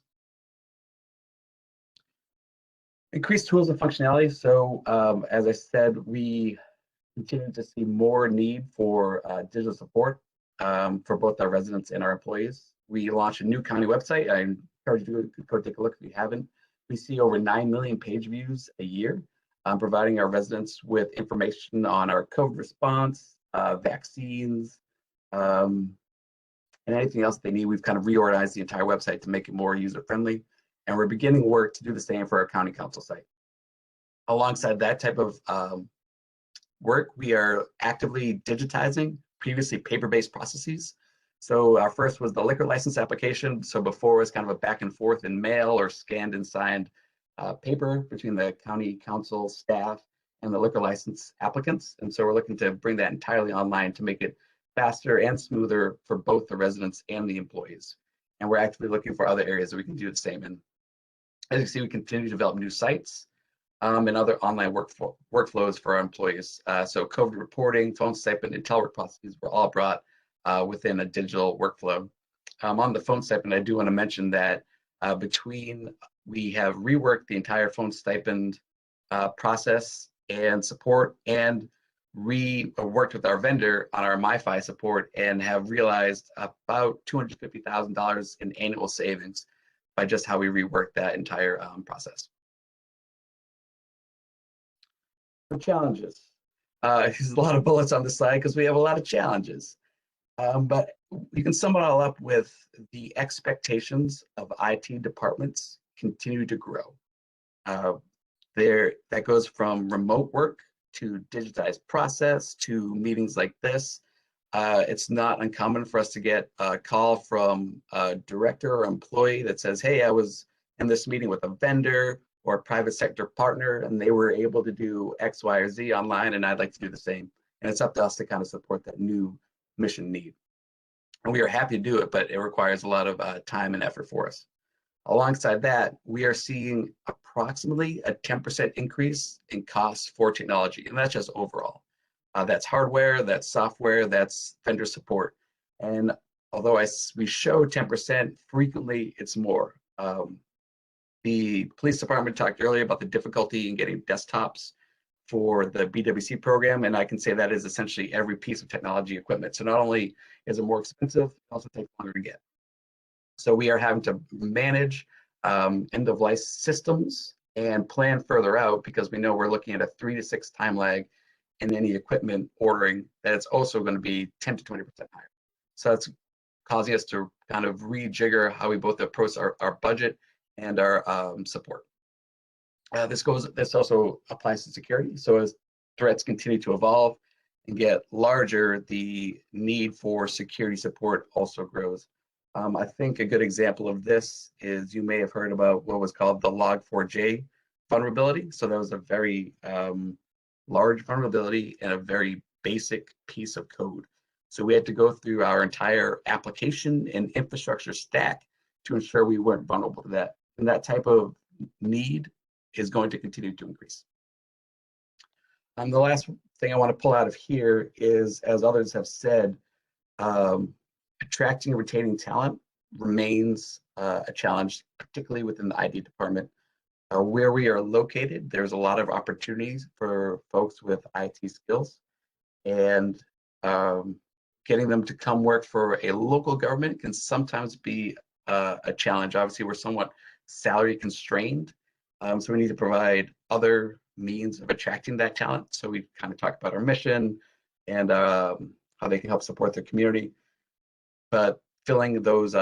Speaker 13: Increased tools and functionality. So as I said, we continue to see more need for digital support for both our residents and our employees. We launched a new county website. I encourage you to go take a look if you haven't. We see over 9 million page views a year. providing our residents with information on our COVID response, vaccines, and anything else they need. We've kind of reorganized the entire website to make it more user-friendly, and we're beginning work to do the same for our county council site. Alongside that type of work, we are actively digitizing previously paper-based processes. So our first was the liquor license application. So before it was kind of a back and forth in mail or scanned and signed paper between the county council staff and the liquor license applicants. And so we're looking to bring that entirely online to make it faster and smoother for both the residents and the employees. And we're actively looking for other areas that we can do the same in. As you can see, we continue to develop new sites and other online workflows for our employees. So COVID reporting, phone stipend, and telework processes were all brought within a digital workflow. On the phone stipend, I do want to mention that we have reworked the entire phone stipend process and support, and worked with our vendor on our MiFi support, and have realized about $250,000 in annual savings by just how we reworked that entire process. For challenges, there's a lot of bullets on the slide because we have a lot of challenges. But you can sum it all up with the expectations of IT departments continue to grow. That goes from remote work to digitized process to meetings like this. It's not uncommon for us to get a call from a director or employee that says, hey, I was in this meeting with a vendor or a private sector partner, and they were able to do X, Y, or Z online, and I'd like to do the same. And it's up to us to kind of support that new mission need. And we are happy to do it, but it requires a lot of time and effort for us. Alongside that, we are seeing approximately a 10% increase in costs for technology, and that's just overall. That's hardware, that's software, that's vendor support. And although we show 10%, frequently it's more. The police department talked earlier about the difficulty in getting desktops for the BWC program, and I can say that is essentially every piece of technology equipment. So not only is it more expensive, it also takes longer to get. So we are having to manage end-of-life systems and plan further out, because we know we're looking at a 3 to 6 time lag in any equipment ordering, that it's also going to be 10 to 20% higher. So that's causing us to kind of rejigger how we both approach our budget and our support. This also applies to security. So as threats continue to evolve and get larger, the need for security support also grows. I think a good example of this is, you may have heard about what was called the Log4j vulnerability. So that was a very large vulnerability in a very basic piece of code. So we had to go through our entire application and infrastructure stack to ensure we weren't vulnerable to that. And that type of need is going to continue to increase. The last thing I want to pull out of here is, as others have said, attracting and retaining talent remains a challenge, particularly within the ID department. Where we are located, there's a lot of opportunities for folks with IT skills, and getting them to come work for a local government can sometimes be a challenge. Obviously, we're somewhat salary constrained, so we need to provide other means of attracting that talent. So we kind of talked about our mission and how they can help support their community, but filling those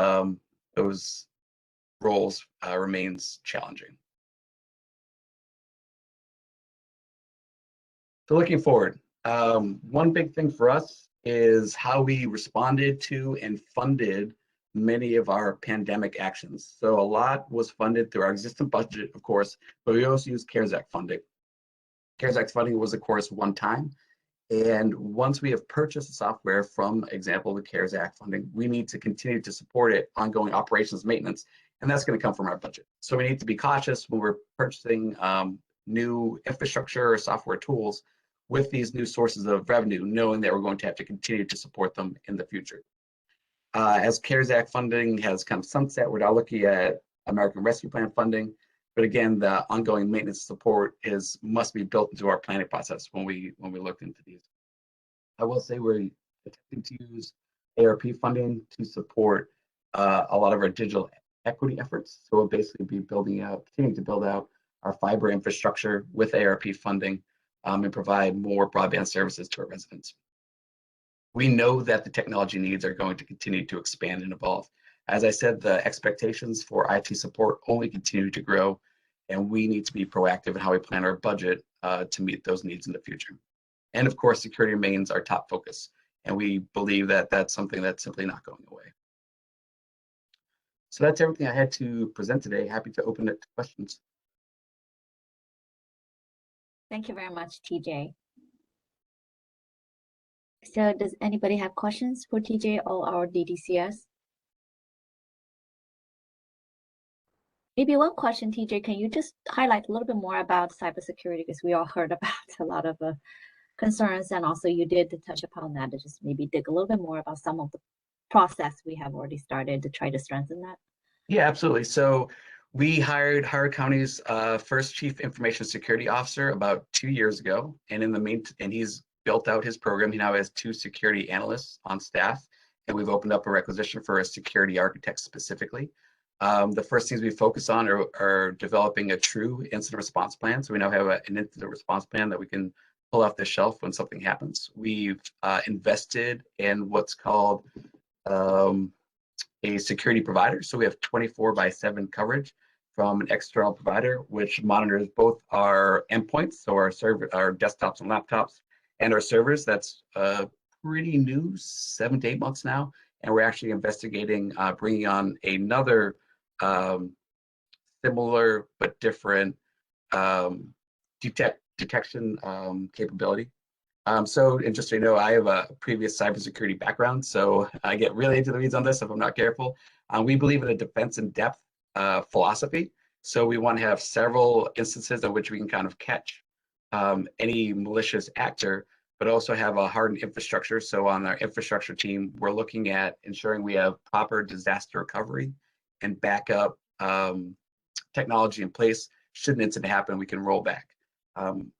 Speaker 13: roles remains challenging. So looking forward, one big thing for us is how we responded to and funded many of our pandemic actions. So a lot was funded through our existing budget, of course, but we also used CARES Act funding. CARES Act funding was, of course, one time. And once we have purchased the software from, example, the CARES Act funding, we need to continue to support it, ongoing operations maintenance, and that's going to come from our budget. So we need to be cautious when we're purchasing new infrastructure or software tools with these new sources of revenue, knowing that we're going to have to continue to support them in the future. As CARES Act funding has kind of sunset, we're now looking at American Rescue Plan funding. But again, the ongoing maintenance support must be built into our planning process when we look into these. I will say we're attempting to use ARP funding to support a lot of our digital equity efforts. So we'll basically be continuing to build out our fiber infrastructure with ARP funding, and provide more broadband services to our residents. We know that the technology needs are going to continue to expand and evolve. As I said, the expectations for IT support only continue to grow, and we need to be proactive in how we plan our budget to meet those needs in the future. And of course, security remains our top focus, and we believe that that's something that's simply not going away. So that's everything I had to present today. Happy to open it to questions.
Speaker 1: Thank you very much, TJ. So does anybody have questions for TJ or our DDCS? Maybe one question, TJ, can you just highlight a little bit more about cybersecurity, because we all heard about a lot of concerns, and also you did touch upon that, to just maybe dig a little bit more about some of the process we have already started to try to strengthen that.
Speaker 13: Yeah, absolutely. So we hired Howard County's first Chief Information Security Officer about 2 years ago, and he's built out his program. He now has 2 security analysts on staff, and we've opened up a requisition for a security architect specifically. The first things we focus on are developing a true incident response plan. So we now have an incident response plan that we can pull off the shelf when something happens. We've invested in what's called a security provider. So we have 24/7 coverage from an external provider, which monitors both our endpoints, so our desktops and laptops, and our servers. That's pretty new, 7 to 8 months now. And we're actually investigating bringing on another similar but different detection capability. And just so you know, I have a previous cybersecurity background, so I get really into the weeds on this if I'm not careful. We believe in a defense in depth philosophy. So we want to have several instances in which we can kind of catch any malicious actor, but also have a hardened infrastructure. So on our infrastructure team, we're looking at ensuring we have proper disaster recovery and backup technology in place. Should an incident happen, we can roll back.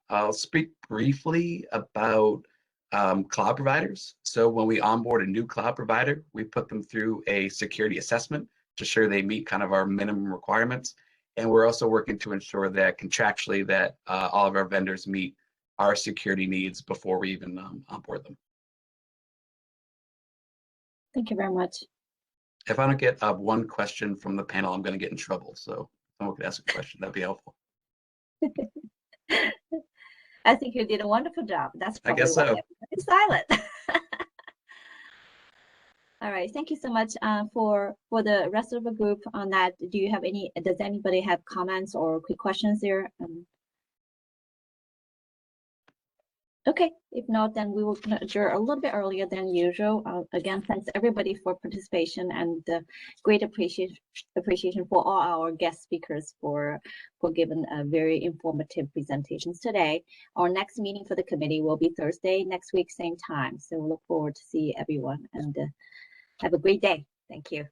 Speaker 13: I'll speak briefly about cloud providers. So when we onboard a new cloud provider, we put them through a security assessment to ensure they meet kind of our minimum requirements. And we're also working to ensure that contractually that all of our vendors meet our security needs before we even onboard them.
Speaker 1: Thank you very much.
Speaker 13: If I don't get one question from the panel, I'm going to get in trouble. So if someone could ask a question, that'd be helpful.
Speaker 1: I think you did a wonderful job. That's probably
Speaker 13: I guess
Speaker 1: why
Speaker 13: so.
Speaker 1: everybody's silent. All right, thank you so much for the rest of the group on that. Do you have does anybody have comments or quick questions there? Okay, if not, then we will adjourn a little bit earlier than usual. Again, thanks everybody for participation, and great appreciation for all our guest speakers for giving very informative presentations today. Our next meeting for the committee will be Thursday next week, same time. So we look forward to see everyone, and have a great day. Thank you.